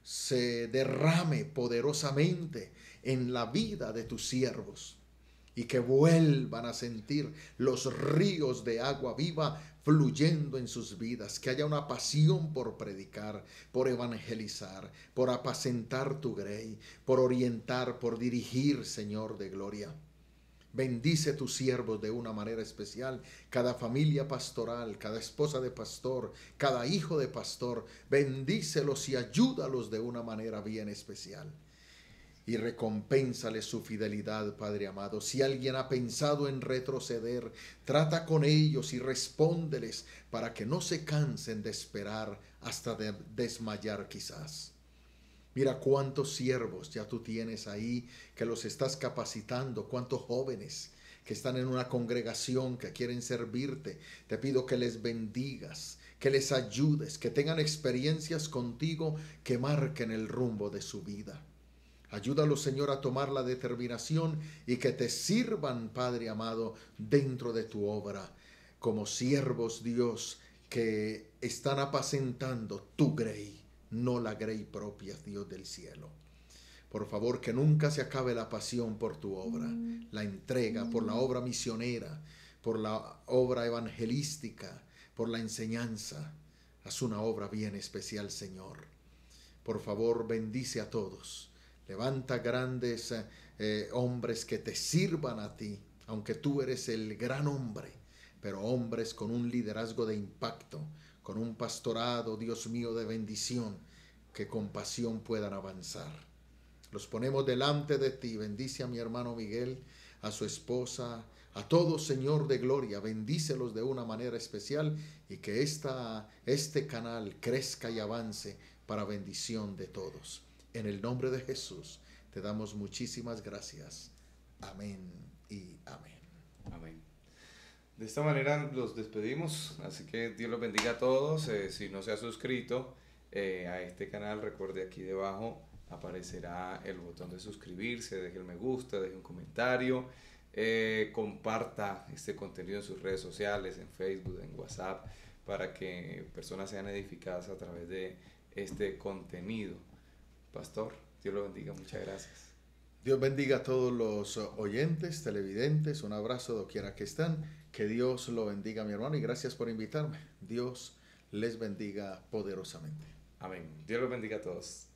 se derrame poderosamente en la vida de tus siervos y que vuelvan a sentir los ríos de agua viva fluyendo en sus vidas, que haya una pasión por predicar, por evangelizar, por apacentar tu grey, por orientar, por dirigir, Señor de gloria. Bendice tus siervos de una manera especial, cada familia pastoral, cada esposa de pastor, cada hijo de pastor, bendícelos y ayúdalos de una manera bien especial. Y recompénsale su fidelidad, Padre amado. Si alguien ha pensado en retroceder, trata con ellos y respóndeles para que no se cansen de esperar hasta de desmayar quizás. Mira cuántos siervos ya tú tienes ahí que los estás capacitando, cuántos jóvenes que están en una congregación que quieren servirte. Te pido que les bendigas, que les ayudes, que tengan experiencias contigo que marquen el rumbo de su vida. Ayúdalos, Señor, a tomar la determinación y que te sirvan, Padre amado, dentro de tu obra, como siervos, Dios, que están apacentando tu grey, no la grey propia, Dios del cielo. Por favor, que nunca se acabe la pasión por tu obra, la entrega, por la obra misionera, por la obra evangelística, por la enseñanza. Haz una obra bien especial, Señor. Por favor, bendice a todos. Levanta grandes hombres que te sirvan a ti, aunque tú eres el gran hombre, pero hombres con un liderazgo de impacto, con un pastorado, Dios mío, de bendición, que con pasión puedan avanzar. Los ponemos delante de ti. Bendice a mi hermano Miguel, a su esposa, a todos, Señor de gloria. Bendícelos de una manera especial y que este canal crezca y avance para bendición de todos. En el nombre de Jesús te damos muchísimas gracias. Amén y amén. Amén. De esta manera los despedimos, así que Dios los bendiga a todos. Si no se ha suscrito a este canal, recuerde, aquí debajo aparecerá el botón de suscribirse, deje el me gusta, deje un comentario, comparta este contenido en sus redes sociales, en Facebook, en WhatsApp, para que personas sean edificadas a través de este contenido. Pastor, Dios lo bendiga, muchas gracias. Dios bendiga a todos los oyentes, televidentes, un abrazo doquiera que están, que Dios lo bendiga, mi hermano, y gracias por invitarme. Dios les bendiga poderosamente. Amén. Dios los bendiga a todos.